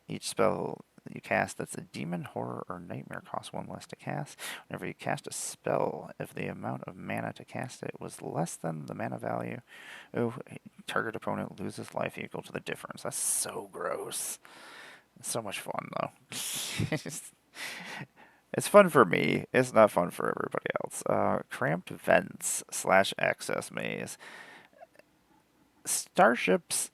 Each spell you cast that's a demon, horror, or nightmare costs 1 less to cast. Whenever you cast a spell, if the amount of mana to cast it was less than the mana value, target opponent loses life equal to the difference. That's so gross. It's so much fun though. It's fun for me. It's not fun for everybody else. Cramped vents / access maze. Starships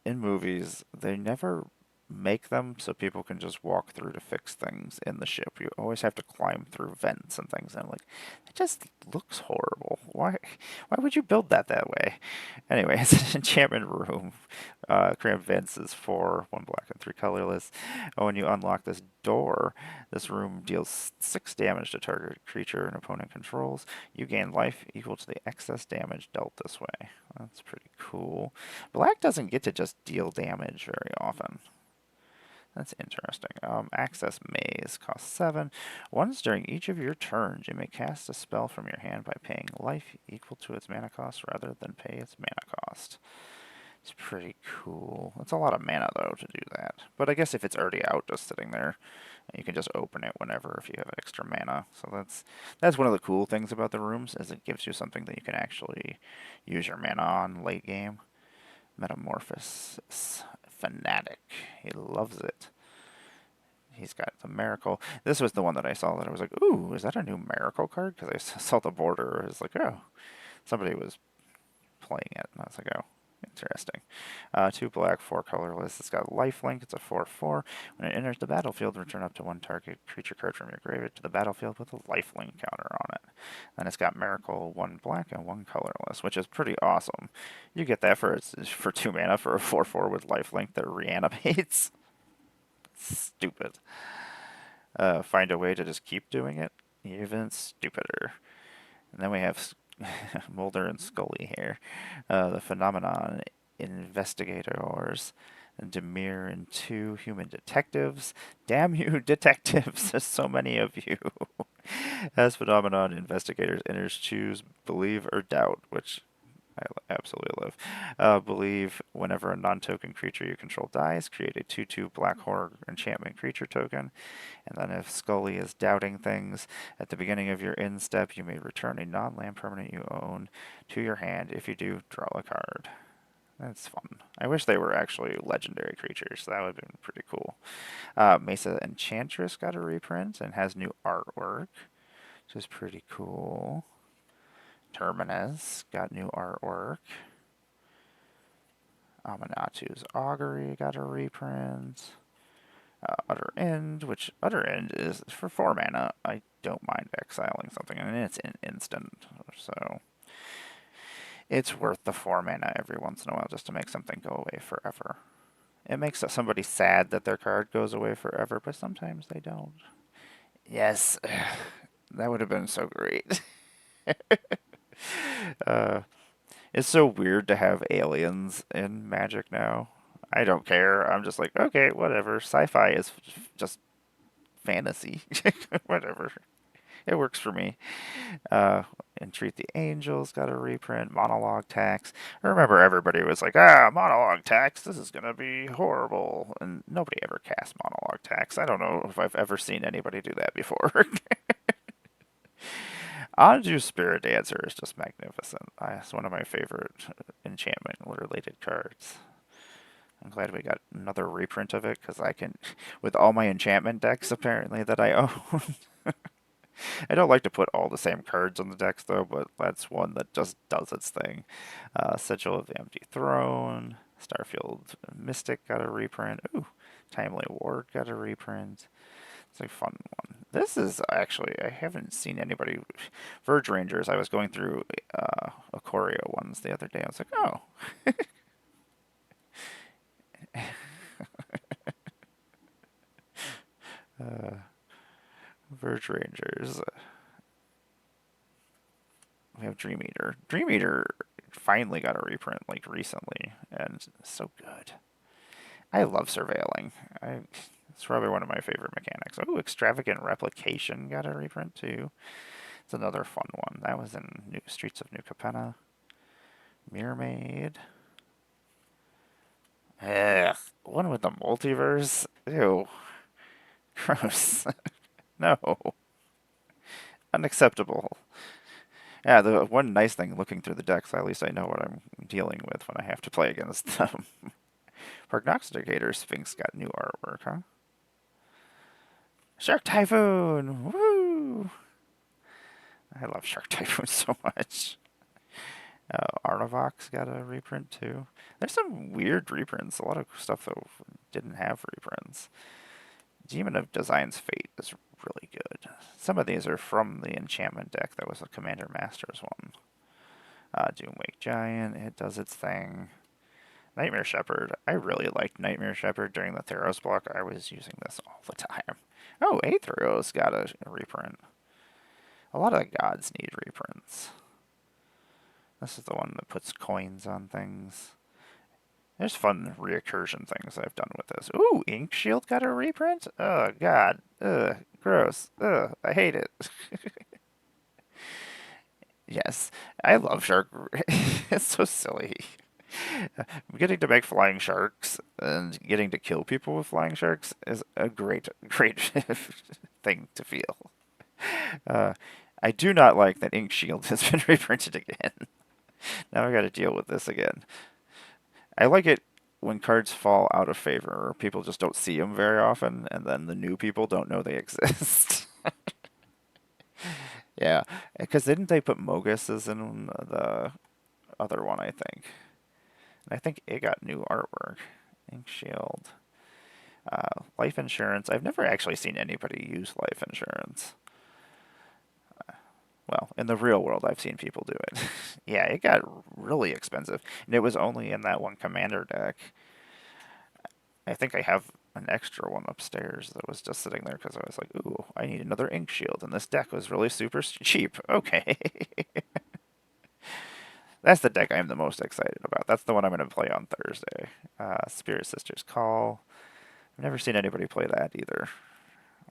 in movies, they never make them so people can just walk through to fix things in the ship. You always have to climb through vents and things. And I'm like, it just looks horrible. Why would you build that way? Anyway, it's an enchantment room. Cramped vents is 4, 1 black and 3 colorless. When you unlock this door, this room deals 6 damage to target creature an opponent controls. You gain life equal to the excess damage dealt this way. That's pretty cool. Black doesn't get to just deal damage very often. That's interesting. Access Maze costs 7. Once during each of your turns, you may cast a spell from your hand by paying life equal to its mana cost rather than pay its mana cost. It's pretty cool. It's a lot of mana, though, to do that. But I guess if it's already out, just sitting there, you can just open it whenever if you have extra mana. So that's one of the cool things about the rooms, is it gives you something that you can actually use your mana on late game. Metamorphosis. Fanatic. He loves it. He's got the Miracle. This was the one that I saw that I was like, ooh, is that a new Miracle card? Because I saw the border. I was like, oh, somebody was playing it. And I was like, oh, interesting. 2 black, 4 colorless. It's got lifelink. It's a 4/4. When it enters the battlefield, return up to 1 target creature card from your graveyard to the battlefield with a lifelink counter on it. Then it's got Miracle, 1 black and 1 colorless, which is pretty awesome. You get that for 2 mana for a 4/4 with lifelink that reanimates. Stupid. Find a way to just keep doing it. Even stupider. And then we have Mulder and Scully here. The Phenomenon Investigators. And Demir and 2 human detectives. Damn you, detectives! There's so many of you. As Phenomenon Investigators enters, choose Believe or Doubt, which I absolutely love. Believe whenever a non-token creature you control dies, create a 2/2 black horror enchantment creature token. And then if Scully is doubting things, at the beginning of your end step, you may return a non-land permanent you own to your hand. If you do, draw a card. That's fun. I wish they were actually legendary creatures. That would have been pretty cool. Mesa Enchantress got a reprint and has new artwork, which is pretty cool. Terminus got new artwork. Aminatu's Augury got a reprint. Utter End, which Utter End is for 4 mana. I don't mind exiling something, and it's an instant, so it's worth the 4 mana every once in a while just to make something go away forever. It makes somebody sad that their card goes away forever, but sometimes they don't. Yes, that would have been so great. It's so weird to have aliens in Magic now. I don't care. I'm just like, okay, whatever. Sci-fi is just fantasy. Whatever. It works for me. Entreat the Angels got a reprint. Monologue Tax. I remember everybody was like, Monologue Tax, this is going to be horrible. And nobody ever cast Monologue Tax. I don't know if I've ever seen anybody do that before. Anju's Spirit Dancer is just magnificent. It's one of my favorite enchantment-related cards. I'm glad we got another reprint of it, because I can, with all my enchantment decks apparently that I own. I don't like to put all the same cards on the decks though, but that's one that just does its thing. Sigil of the Empty Throne, Starfield Mystic got a reprint. Ooh, Timely Ward got a reprint. It's a fun one. This is actually, I haven't seen anybody. Verge Rangers, I was going through Ikoria ones the other day. I was like, oh. Verge Rangers. We have Dream Eater. Dream Eater finally got a reprint like recently, and it's so good. I love surveilling. It's probably one of my favorite mechanics. Oh, Extravagant Replication got a reprint too. It's another fun one. That was in Streets of New Capenna. Mirror Maid. Ugh, one with the multiverse? Ew. Gross. No. Unacceptable. Yeah, the one nice thing looking through the decks, at least I know what I'm dealing with when I have to play against them. Prognosticator Sphinx got new artwork, huh? Shark Typhoon! Woo! I love Shark Typhoon so much. Artivox got a reprint too. There's some weird reprints. A lot of stuff that didn't have reprints. Demon of Design's Fate is really good. Some of these are from the enchantment deck that was a Commander Masters one. Doomwake Giant, it does its thing. Nightmare Shepherd. I really liked Nightmare Shepherd during the Theros block. I was using this all the time. Oh, Aetherios got a reprint. A lot of the gods need reprints. This is the one that puts coins on things. There's fun reoccursion things I've done with this. Ooh, Ink Shield got a reprint? Oh, God. Ugh, gross. Ugh, I hate it. Yes, I love shark. It's so silly. Getting to make flying sharks and getting to kill people with flying sharks is a great, great thing to feel. Uh, I do not like that Ink Shield has been reprinted again. Now I gotta deal with this again. I like it when cards fall out of favor, or people just don't see them very often, and then the new people don't know they exist. Yeah, because didn't they put Mogus's in the other one, I think? And I think it got new artwork. Ink Shield. Life insurance. I've never actually seen anybody use life insurance. Well, in the real world, I've seen people do it. Yeah, it got really expensive. And it was only in that one commander deck. I think I have an extra one upstairs that was just sitting there because I was like, ooh, I need another ink shield. And this deck was really super cheap. Okay. That's the deck I'm the most excited about. That's the one I'm going to play on Thursday. Spirit Sisters Call. I've never seen anybody play that either.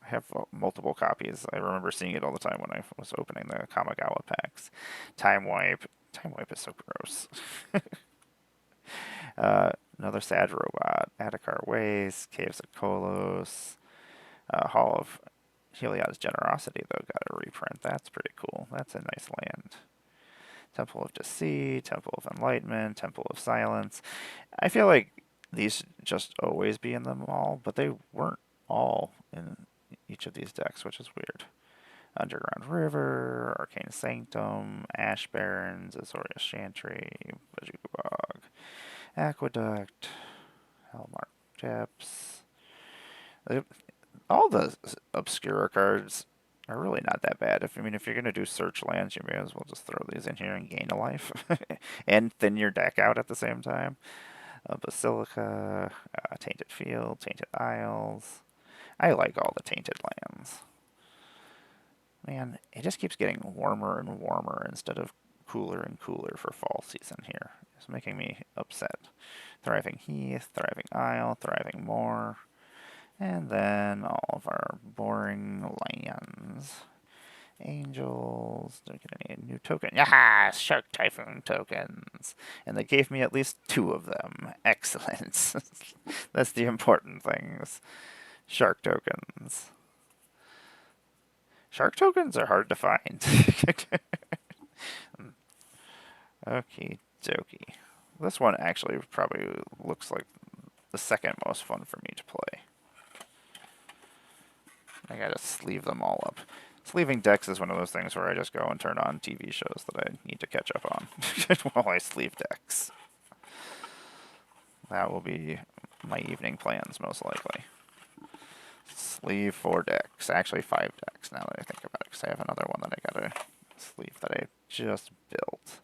I have multiple copies. I remember seeing it all the time when I was opening the Kamigawa packs. Time Wipe. Time Wipe is so gross. Another Sad Robot. Adhikar Waste. Caves of Kolos. Hall of Heliod's Generosity, though, got a reprint. That's pretty cool. That's a nice land. Temple of Deceit. Temple of Enlightenment. Temple of Silence. I feel like these just always be in them all, but they weren't all in each of these decks, which is weird. Underground River, Arcane Sanctum, Ash Barrens, Azorius Chantry, Bajuka Bog, Aqueduct, Hellmark Depths. All the obscure cards are really not that bad. If you're gonna do search lands, you may as well just throw these in here and gain a life, and thin your deck out at the same time. Basilica, Tainted Field, Tainted Isles. I like all the tainted lands. Man, it just keeps getting warmer and warmer instead of cooler and cooler for fall season here. It's making me upset. Thriving Heath, Thriving Isle, Thriving Moor, and then all of our boring lands. Angels, don't get any new token. Yaha! Shark Typhoon tokens. And they gave me at least 2 of them. Excellent. That's the important things. Shark tokens. Shark tokens are hard to find. Okie dokie. This one actually probably looks like the second most fun for me to play. I gotta sleeve them all up. Sleeving decks is one of those things where I just go and turn on TV shows that I need to catch up on while I sleeve decks. That will be my evening plans, most likely. Sleeve 4 decks. Actually, 5 decks now that I think about it, because I have another one that I gotta sleeve that I just built.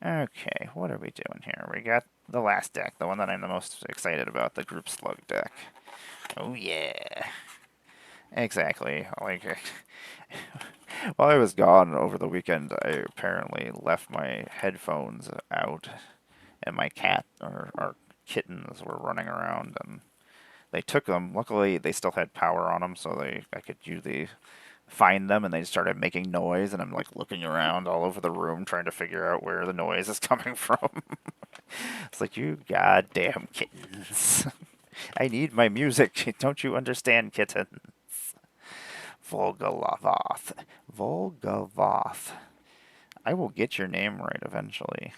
Okay, what are we doing here? We got the last deck, the one that I'm the most excited about, the Group Slug deck. Oh yeah. Exactly. Like, while I was gone over the weekend, I apparently left my headphones out, and my cat, or our kittens, were running around, and they took them. Luckily, they still had power on them, so I could usually find them, and they started making noise, and I'm like looking around all over the room trying to figure out where the noise is coming from. It's like, you goddamn kittens. I need my music. Don't you understand, kittens? Volgavoth. Volgavoth. I will get your name right eventually.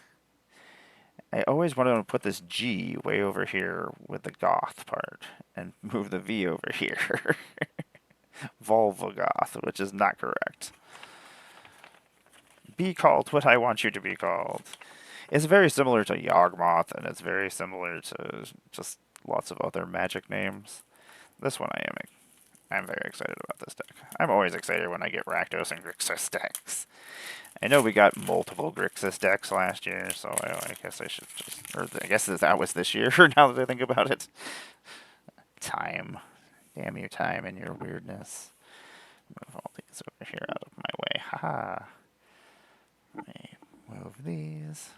I always wanted to put this G way over here with the goth part and move the V over here. Volvogoth, which is not correct. Be called what I want you to be called. It's very similar to Yawgmoth, and it's very similar to just lots of other magic names. This one I'm very excited about this deck. I'm always excited when I get Rakdos and Grixis decks. I know we got multiple Grixis decks last year, so I guess I should just... Or I guess that was this year, now that I think about it. Time. Damn you, time, and your weirdness. Move all these over here out of my way. Haha. Move these.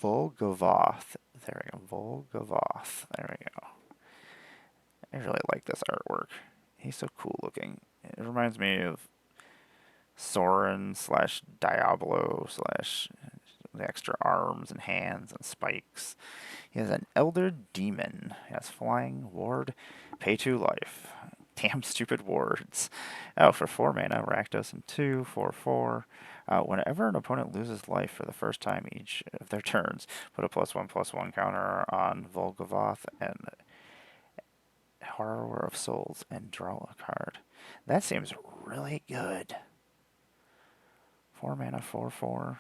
Volgavoth. There we go. Volgavoth. There we go. I really like this artwork. He's so cool looking. It reminds me of Sorin / Diablo / the extra arms and hands and spikes. He has an Elder Demon. He has flying, ward, pay 2 life. Damn stupid wards. Oh, for 4 mana, Rakdos and 2, 4/4. Whenever an opponent loses life for the first time each of their turns, put a +1/+1 counter on Volgavoth and Horror of Souls and draw a card. That seems really good. 4 mana, 4/4.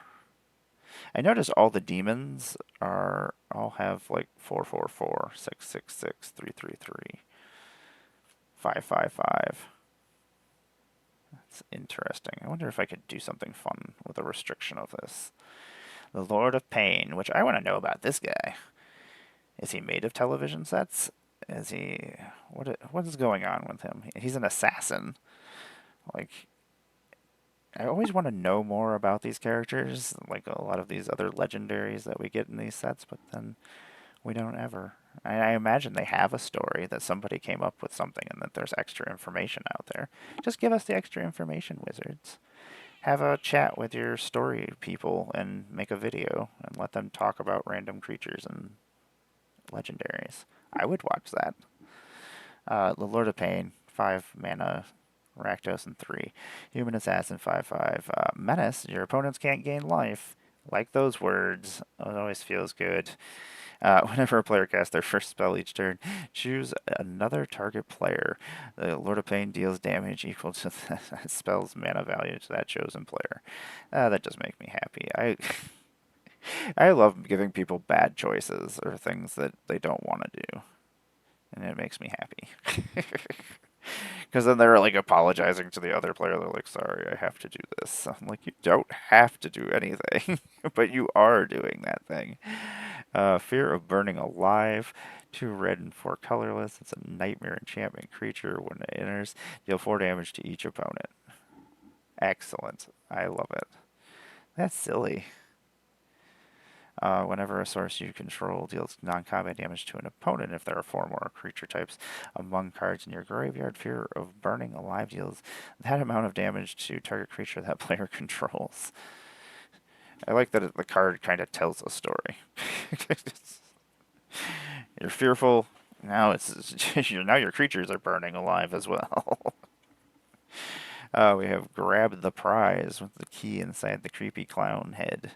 I noticed all the demons all have like 4/4/4, 6/6/6, 3/3/3, 5/5/5. That's interesting. I wonder if I could do something fun with a restriction of this. The Lord of Pain, which I want to know about this guy. Is he made of television sets? Is he... What is going on with him? He's an assassin. Like, I always want to know more about these characters, like a lot of these other legendaries that we get in these sets, but then we don't ever. I imagine they have a story, that somebody came up with something and that there's extra information out there. Just give us the extra information, wizards. Have a chat with your story people and make a video and let them talk about random creatures and legendaries. I would watch that. The Lord of Pain, 5 mana, Rakdos and 3. Human Assassin, 5/5. Menace, your opponents can't gain life. Like those words. It always feels good. Whenever a player casts their first spell each turn, choose another target player. The Lord of Pain deals damage equal to the spell's mana value to that chosen player. That does make me happy. I love giving people bad choices or things that they don't want to do. And it makes me happy. Because then they're like apologizing to the other player. They're like, sorry, I have to do this. I'm like, you don't have to do anything. But you are doing that thing. Fear of Burning Alive. 2 red and 4 colorless. It's a nightmare enchantment creature. When it enters, deal 4 damage to each opponent. Excellent. I love it. That's silly. Whenever a source you control deals non-combat damage to an opponent, if there are 4 more creature types among cards in your graveyard, Fear of Burning Alive deals that amount of damage to target creature that player controls. I like that the card kind of tells a story. You're fearful. Now now your creatures are burning alive as well. We have Grab the Prize with the key inside the creepy clown head.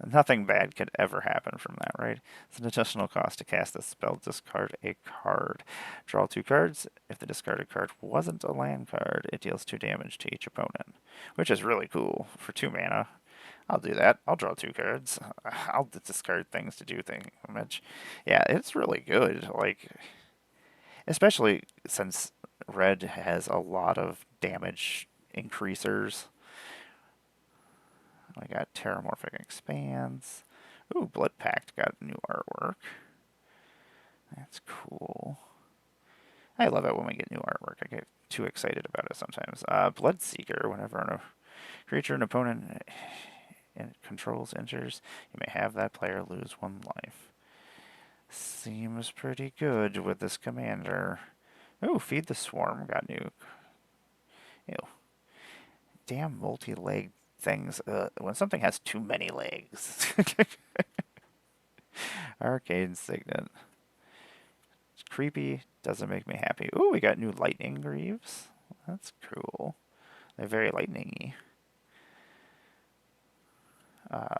Nothing bad could ever happen from that, right? It's an additional cost to cast this spell. Discard a card. Draw 2 cards. If the discarded card wasn't a land card, it deals 2 damage to each opponent, which is really cool. For 2 mana, I'll do that. I'll draw 2 cards. I'll discard things to do things. Yeah, it's really good. Like, especially since red has a lot of damage increasers. I got Terramorphic Expanse. Ooh, Blood Pact got new artwork. That's cool. I love it when we get new artwork. I get too excited about it sometimes. Bloodseeker, whenever a creature an opponent controls enters, you may have that player lose 1 life. Seems pretty good with this commander. Ooh, Feed the Swarm got new. Ew. damn multi-leg things. When something has too many legs. Arcane Signet. It's creepy. Doesn't make me happy. Ooh, we got new lightning greaves. That's cool. They're very lightning-y.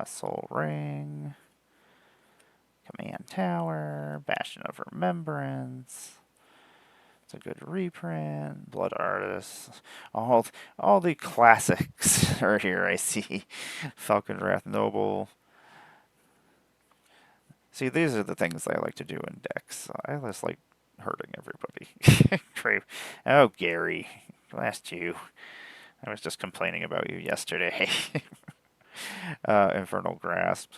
Soul Ring. Command Tower. Bastion of Remembrance. It's a good reprint. Blood Artist. All the classics are here, I see. Falcon Wrath Noble. See, these are the things I like to do in decks. I just like hurting everybody. Oh, Gary. Last you. I was just complaining about you yesterday. Infernal Grasp.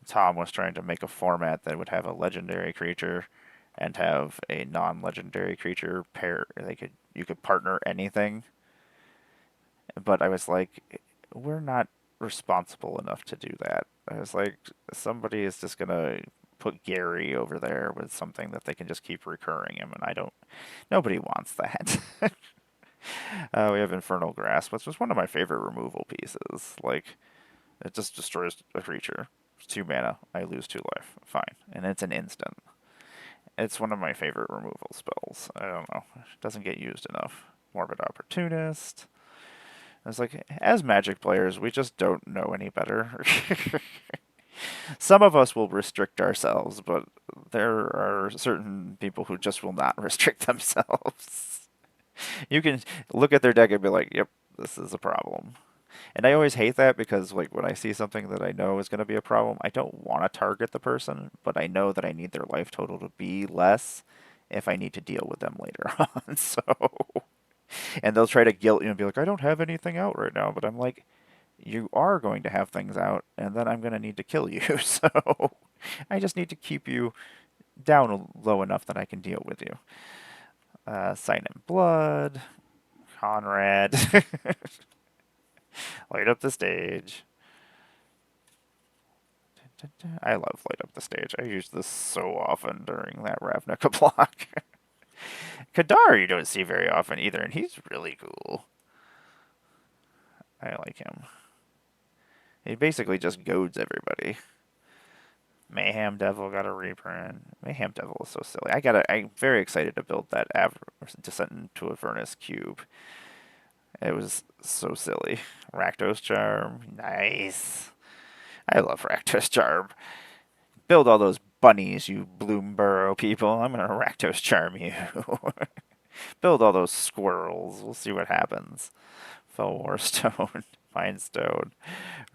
Tom was trying to make a format that would have a legendary creature and have a non-legendary creature pair. You could partner anything. But I was like, we're not responsible enough to do that. I was like, somebody is just gonna put Gary over there with something that they can just keep recurring him, and nobody wants that. We have Infernal Grasp, which was one of my favorite removal pieces. Like, it just destroys a creature. It's 2 mana, I lose 2 life. Fine. And it's an instant. It's one of my favorite removal spells. I don't know. It doesn't get used enough. Morbid Opportunist. It's like, as Magic players, we just don't know any better. Some of us will restrict ourselves, but there are certain people who just will not restrict themselves. You can look at their deck and be like, yep, this is a problem. And I always hate that because, like, when I see something that I know is going to be a problem, I don't want to target the person, but I know that I need their life total to be less if I need to deal with them later on. So, and they'll try to guilt you and be like, I don't have anything out right now. But I'm like, you are going to have things out, and then I'm going to need to kill you. So I just need to keep you down low enough that I can deal with you. Sign in Blood. Conrad. Light up the stage. I love Light Up the Stage. I use this so often during that Ravnica block. Kadar you don't see very often either, and he's really cool. I like him. He basically just goads everybody. Mayhem Devil got a reprint. Mayhem Devil is so silly. I'm very excited to build that Descent into Avernus cube. It was so silly. Rakdos Charm. Nice. I love Rakdos Charm. Build all those bunnies, you Bloomborough people. I'm going to Rakdos Charm you. Build all those squirrels. We'll see what happens. Fell Warstone. Mindstone.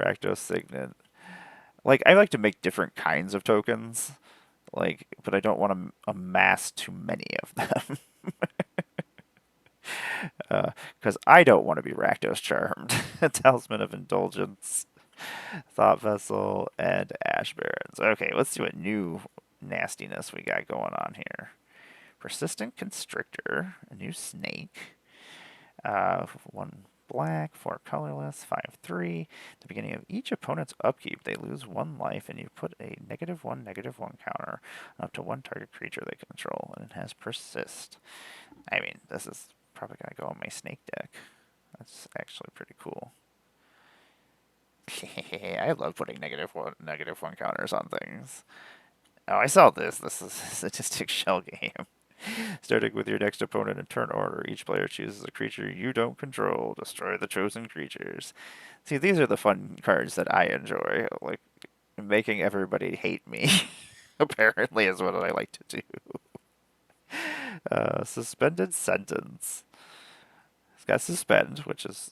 Rakdos Signet. Like, I like to make different kinds of tokens. Like, but I don't want to amass too many of them. Because I don't want to be Rakdos Charmed. Talisman of Indulgence. Thought Vessel, and Ash Barrens. Okay, let's do a new nastiness we got going on here. Persistent Constrictor, a new snake. 1 black, 4 colorless, 5/3. At the beginning of each opponent's upkeep, they lose 1 life, and you put a -1/-1 counter up to 1 target creature they control, and it has Persist. I mean, this is probably going to go on my snake deck. That's actually pretty cool. I love putting -1/-1 counters on things. Oh, I saw this. This is a statistic shell game. Starting with your next opponent in turn order, each player chooses a creature you don't control. Destroy the chosen creatures. See, these are the fun cards that I enjoy. Like, making everybody hate me, apparently, is what I like to do. Suspended Sentence. It's got Suspend, which is...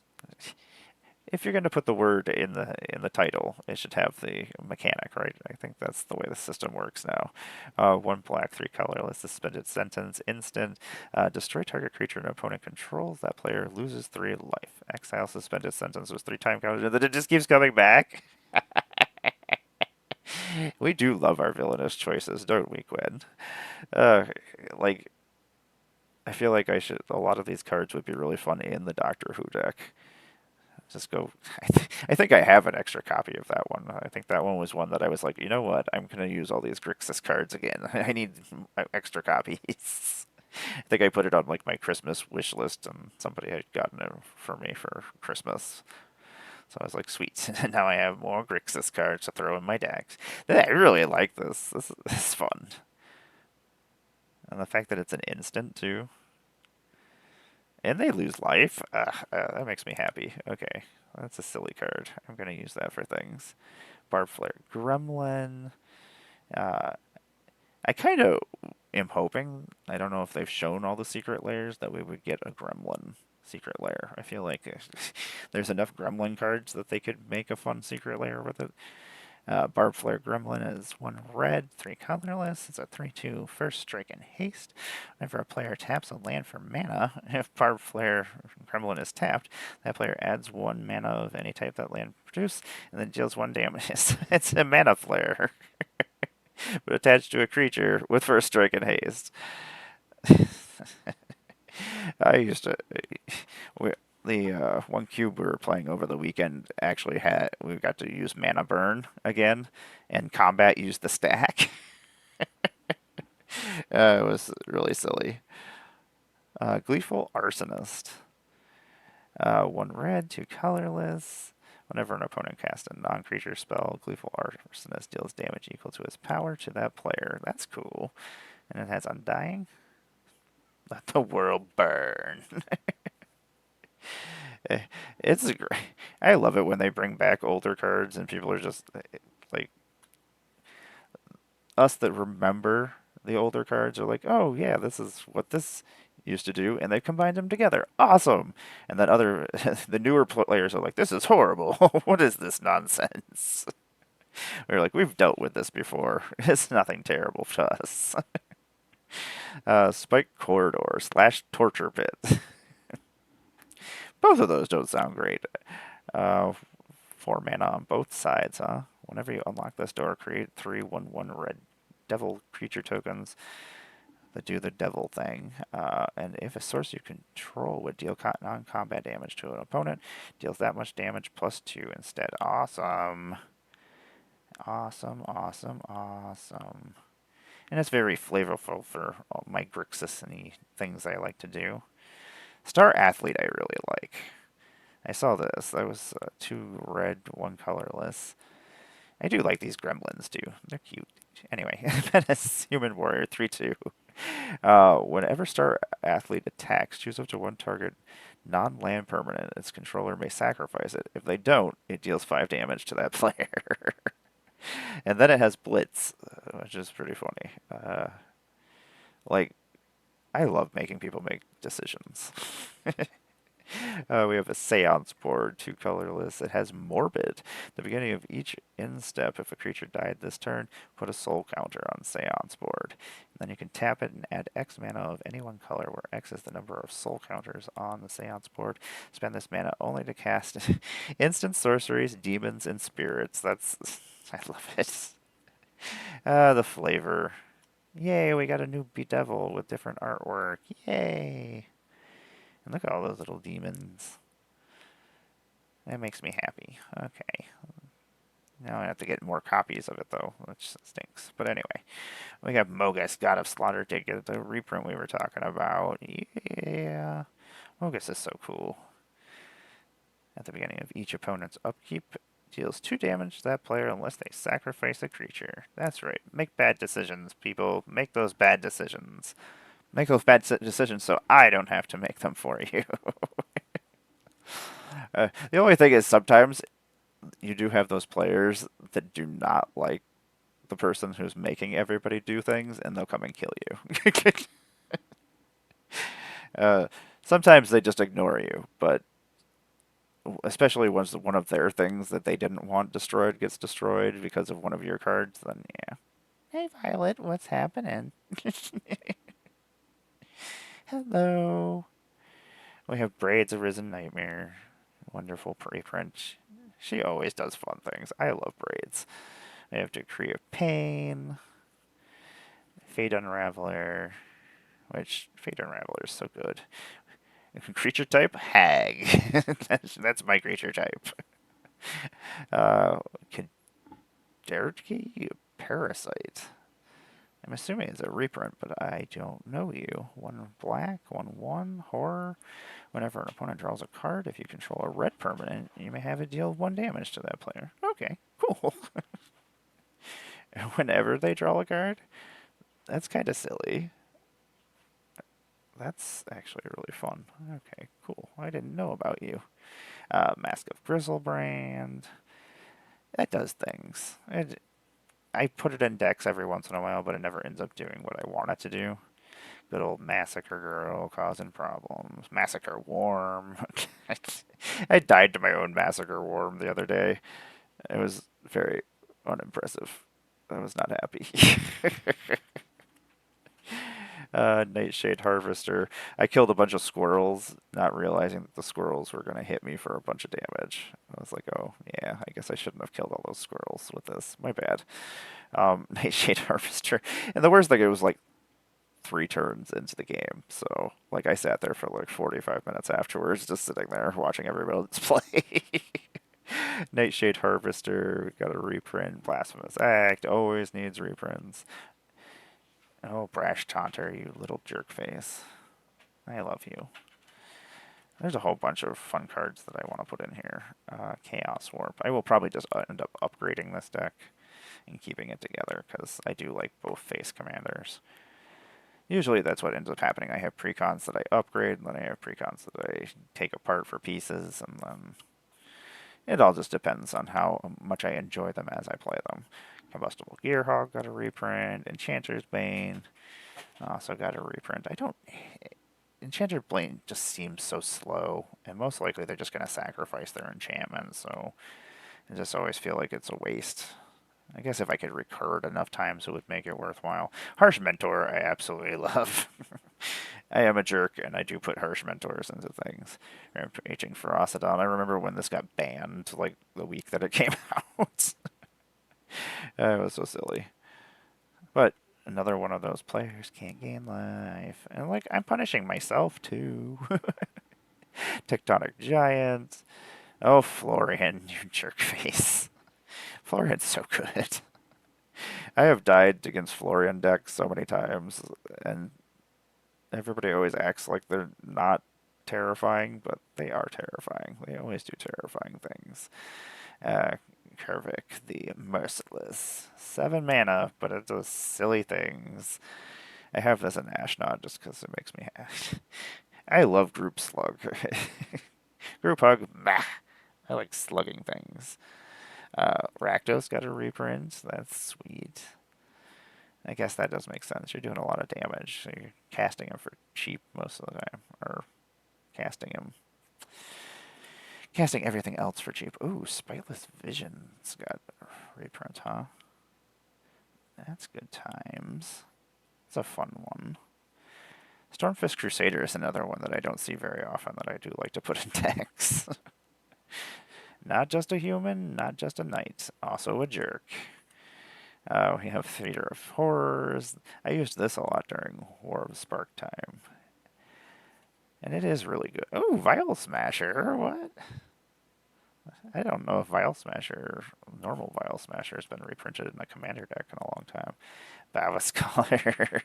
If you're going to put the word in the title, it should have the mechanic, right? I think that's the way the system works now. 1 black, 3 colorless, Suspended Sentence, instant. Destroy target creature an opponent controls. That player loses 3 life. Exile Suspended Sentence was 3 time counters, and then it just keeps coming back. We do love our villainous choices, don't we, Gwen? Like, I feel like a lot of these cards would be really funny in the Doctor Who deck. Just go. I think I have an extra copy of that one. I think that one was one that I was like, you know what? I'm going to use all these Grixis cards again. I need extra copies. I think I put it on like my Christmas wish list, and somebody had gotten it for me for Christmas. So I was like, sweet. Now I have more Grixis cards to throw in my decks. I really like this. This is fun. And the fact that it's an instant, too. And they lose life. That makes me happy. Okay, that's a silly card. I'm going to use that for things. Barb Flare Gremlin. Uh, I kind of am hoping, I don't know if they've shown all the secret layers, that we would get a Gremlin secret layer. I feel like there's enough Gremlin cards that they could make a fun secret layer with it. Barb Flare Gremlin is 1 red, 3 colorless. It's a 3/2 first strike and haste. Whenever a player taps a land for mana, if Barb Flare Gremlin is tapped, that player adds 1 mana of any type that land produces, and then deals 1 damage. It's a mana flare, but attached to a creature with first strike and haste. I used to. The one cube we were playing over the weekend actually we got to use mana burn again, and combat used the stack. It was really silly. Gleeful Arsonist. 1 red, 2 colorless. Whenever an opponent casts a non-creature spell, Gleeful Arsonist deals damage equal to its power to that player. That's cool. And it has Undying. Let the world burn. It's great. I love it when they bring back older cards and people are just like us that remember the older cards are like, oh yeah, this is what this used to do, and they combined them together. Awesome. And then the newer players are like, this is horrible. What is this nonsense? We're like, we've dealt with this before. It's nothing terrible to us. Spike Corridor / Torture Pit. Both of those don't sound great. 4 mana on both sides, huh? Whenever you unlock this door, create 3 1/1 red devil creature tokens that do the devil thing. And if a source you control would deal non-combat damage to an opponent, deals that much damage +2 instead. Awesome. Awesome, awesome, awesome. And it's very flavorful for all my Grixis-y things I like to do. Star Athlete I really like. I saw this. That was 2 red, 1 colorless. I do like these gremlins, too. They're cute. Anyway, Menace Human Warrior 3/2. Whenever Star Athlete attacks, choose up to 1 target non-land permanent. Its controller may sacrifice it. If they don't, it deals 5 damage to that player. And then it has Blitz, which is pretty funny. Like, I love making people make decisions. We have a Seance board, 2 colorless. It has Morbid. At the beginning of each end step, if a creature died this turn, put a soul counter on Seance board. And then you can tap it and add X mana of any one color, where X is the number of soul counters on the Seance board. Spend this mana only to cast instant sorceries, demons, and spirits. I love it. The flavor. Yay, we got a new Bedevil with different artwork. Yay! And look at all those little demons. That makes me happy. Okay. Now I have to get more copies of it, though, which stinks. But anyway, we got Mogus, God of Slaughter, to get the reprint we were talking about. Yeah. Mogus is so cool. At the beginning of each opponent's upkeep, deals 2 damage to that player unless they sacrifice a creature. That's right. Make bad decisions, people. Make those bad decisions. Make those bad decisions so I don't have to make them for you. The only thing is sometimes you do have those players that do not like the person who's making everybody do things, and they'll come and kill you. Sometimes they just ignore you, but especially once one of their things that they didn't want destroyed gets destroyed because of one of your cards, then yeah. Hey, Violet, what's happening? Hello. We have Braids Arisen Nightmare. Wonderful preprint. She always does fun things. I love Braids. We have Decree of Pain. Fate Unraveler. Which, Fate Unraveler is so good. Creature type? Hag. That's my creature type. Kaderki? Parasite. I'm assuming it's a reprint, but I don't know you. 1 black, 1/1, horror. Whenever an opponent draws a card, if you control a red permanent, you may have it deal 1 damage to that player. Okay, cool. Whenever they draw a card? That's kind of silly. That's actually really fun. Okay, cool. I didn't know about you. Mask of Grizzlebrand. That does things. I put it in decks every once in a while, but it never ends up doing what I want it to do. Good old Massacre Girl causing problems. Massacre Worm. I died to my own Massacre Worm the other day. It was very unimpressive. I was not happy. Nightshade Harvester. I killed a bunch of squirrels, not realizing that the squirrels were going to hit me for a bunch of damage. I was like, oh, yeah, I guess I shouldn't have killed all those squirrels with this. My bad. Nightshade Harvester. And the worst thing, it was like 3 turns into the game. So, like, I sat there for like 45 minutes afterwards, just sitting there watching everybody else play. Nightshade Harvester, got a reprint. Blasphemous Act, always needs reprints. Oh, Brash Taunter, you little jerk face. I love you. There's a whole bunch of fun cards that I want to put in here. Chaos Warp. I will probably just end up upgrading this deck and keeping it together, because I do like both face commanders. Usually that's what ends up happening. I have Precons that I upgrade, and then I have Precons that I take apart for pieces, and then it all just depends on how much I enjoy them as I play them. Combustible Gearhawk got a reprint. Enchanter's Bane also got a reprint. Enchanter's Bane just seems so slow, and most likely they're just going to sacrifice their enchantment, so I just always feel like it's a waste. I guess if I could recur it enough times, it would make it worthwhile. Harsh Mentor, I absolutely love. I am a jerk, and I do put Harsh Mentors into things. Rampaging Ferocidon. I remember when this got banned, like, the week that it came out. It was so silly. But another one of those players can't gain life. And, like, I'm punishing myself, too. Tectonic Giant. Oh, Florian, you jerk face. Florian's so good. I have died against Florian decks so many times, and everybody always acts like they're not terrifying, but they are terrifying. They always do terrifying things. Kervik, the Merciless. 7 mana, but it does silly things. I have this in Ashnod just because it makes me happy. I love Group Slug. Group Hug, bah. I like slugging things. Rakdos got a reprint. That's sweet. I guess that does make sense. You're doing a lot of damage, so you're casting him for cheap most of the time. Or casting everything else for cheap. Ooh, Spiteless Vision's got a reprint, huh? That's good times. It's a fun one. Stormfist Crusader is another one that I don't see very often that I do like to put in decks. Not just a human, not just a knight, also a jerk. We have Theater of Horrors. I used this a lot during War of Spark time. And it is really good. Oh, Vial Smasher, what? I don't know if Vial Smasher, normal Vial Smasher, has been reprinted in a commander deck in a long time. Bava Scholar.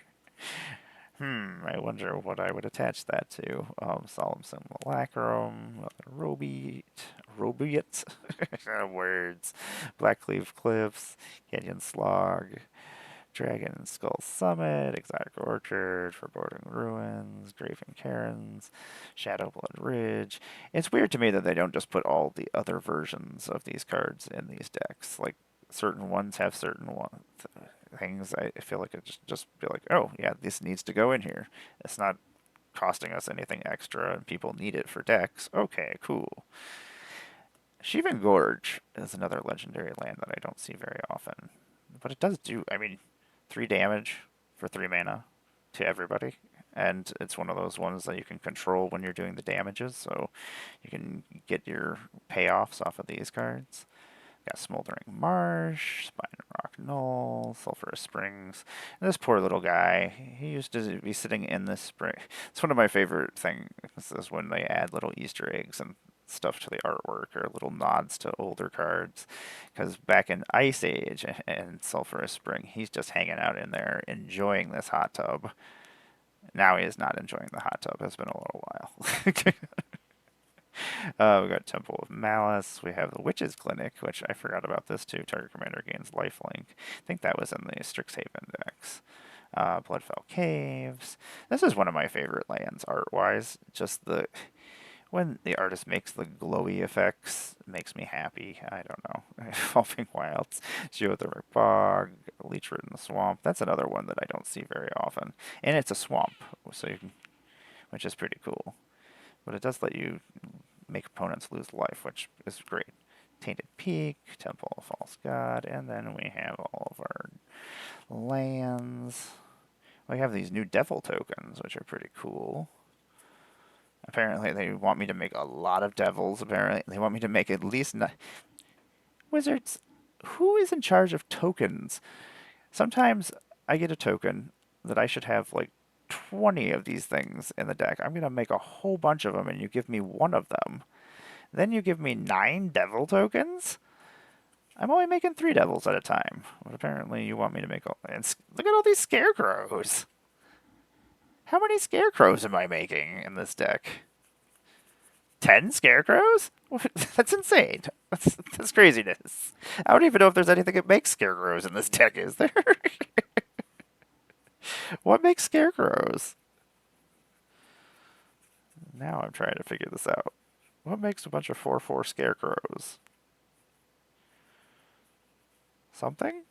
I wonder what I would attach that to. Solemn Simulacrum, Robiet, words, Blackcleave Cliffs, Canyon Slog, Dragon Skull Summit, Exotic Orchard, Foreboding Ruins, Graven Cairns, Shadowblood Ridge. It's weird to me that they don't just put all the other versions of these cards in these decks. Like, certain ones have certain things. I feel like it just be like, oh, yeah, this needs to go in here. It's not costing us anything extra, and people need it for decks. Okay, cool. Shivan Gorge is another legendary land that I don't see very often. But it does do, 3 damage for 3 mana to everybody. And it's one of those ones that you can control when you're doing the damages, so you can get your payoffs off of these cards. Got Smoldering Marsh, Spine Rock Knoll, Sulphurous Springs. And this poor little guy, he used to be sitting in this spring. It's one of my favorite things is when they add little Easter eggs and stuff to the artwork or little nods to older cards. Because back in Ice Age and Sulphurous Spring, he's just hanging out in there enjoying this hot tub. Now he is not enjoying the hot tub. It's been a little while. We got Temple of Malice. We have the Witch's Clinic, which I forgot about this too. Target commander gains lifelink. I think that was in the Strixhaven decks. Bloodfell Caves. This is one of my favorite lands art-wise. Just when the artist makes the glowy effects, it makes me happy. I don't know. Evolving Wilds, Geothermic Bog, Leechroot in the Swamp. That's another one that I don't see very often. And it's a swamp, so you can, which is pretty cool. But it does let you make opponents lose life, which is great. Tainted Peak, Temple of False God, and then we have all of our lands. We have these new devil tokens, which are pretty cool. Apparently, they want me to make a lot of devils. Apparently, they want me to make at least... Wizards, who is in charge of tokens? Sometimes I get a token that I should have like 20 of these things in the deck. I'm going to make a whole bunch of them, and you give me one of them. Then you give me 9 devil tokens? I'm only making 3 devils at a time. But apparently you want me to make all... And look at all these scarecrows! How many scarecrows am I making in this deck? 10 scarecrows? That's insane. That's craziness. I don't even know if there's anything that makes scarecrows in this deck, is there? What makes scarecrows? Now I'm trying to figure this out. What makes a bunch of 4/4 scarecrows? Something?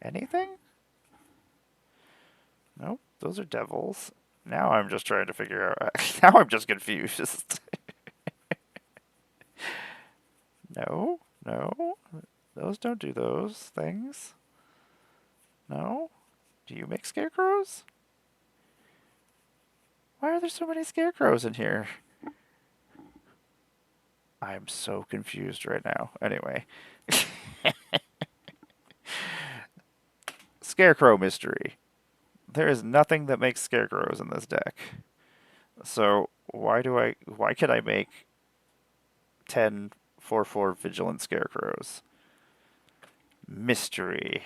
Anything? Nope, those are devils. Now I'm just trying to figure out... Now I'm just confused. No, no. Those don't do those things. No? Do you make scarecrows? Why are there so many scarecrows in here? I'm so confused right now. Anyway. Scarecrow mystery. There is nothing that makes scarecrows in this deck. So why can I make 10 4/4 vigilant scarecrows? Mystery.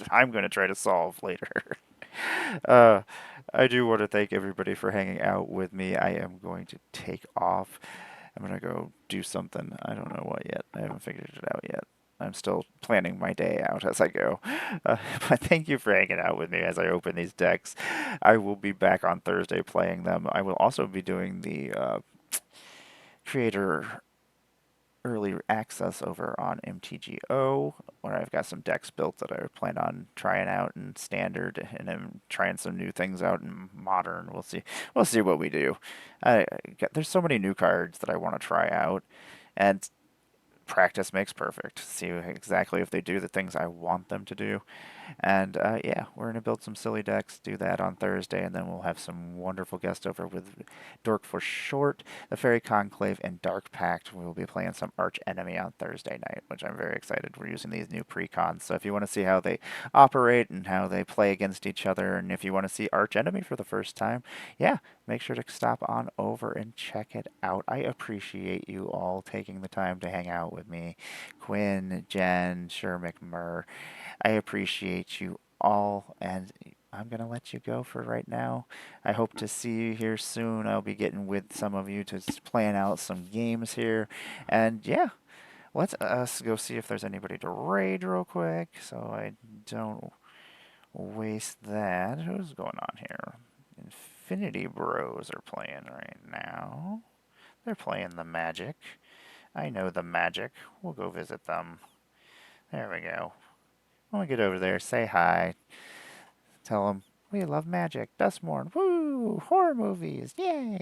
I'm going to try to solve later. I do want to thank everybody for hanging out with me. I am going to take off. I'm going to go do something. I don't know what yet. I haven't figured it out yet. I'm still planning my day out as I go. But thank you for hanging out with me as I open these decks. I will be back on Thursday playing them. I will also be doing the creator early access over on MTGO, where I've got some decks built that I plan on trying out in standard, and I'm trying some new things out in modern. We'll see. We'll see what we do. There's so many new cards that I want to try out, and practice makes perfect. See exactly if they do the things I want them to do. And yeah, we're going to build some silly decks, do that on Thursday, and then we'll have some wonderful guests over with Dork for Short, the Fairy Conclave, and Dark Pact. We'll be playing some Arch Enemy on Thursday night, which I'm very excited. We're using these new Precons, so if you want to see how they operate and how they play against each other, and if you want to see Arch Enemy for the first time, yeah, make sure to stop on over and check it out. I appreciate you all taking the time to hang out with me. Quinn, Jen, Shermick, Murr, I appreciate you all, and I'm going to let you go for right now. I hope to see you here soon. I'll be getting with some of you to plan out some games here. And yeah, let's us go see if there's anybody to raid real quick so I don't waste that. Who's going on here? Infinity Bros are playing right now. They're playing the Magic. I know the Magic. We'll go visit them. There we go. When we get over there, say hi. Tell them we love magic. Duskmourn. Woo! Horror movies. Yay!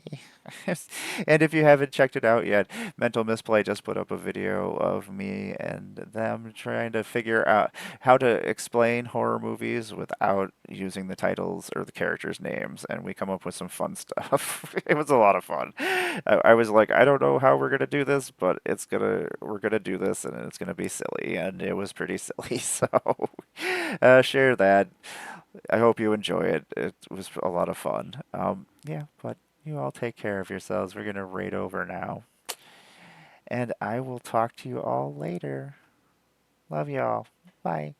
And if you haven't checked it out yet, Mental Misplay just put up a video of me and them trying to figure out how to explain horror movies without using the titles or the characters' names, and we come up with some fun stuff. It was a lot of fun. I was like, I don't know how we're gonna do this, but we're gonna do this, and it's gonna be silly, and it was pretty silly. So share that. I hope you enjoy it. It was a lot of fun. Yeah, but you all take care of yourselves. We're going to raid over now. And I will talk to you all later. Love y'all. Bye.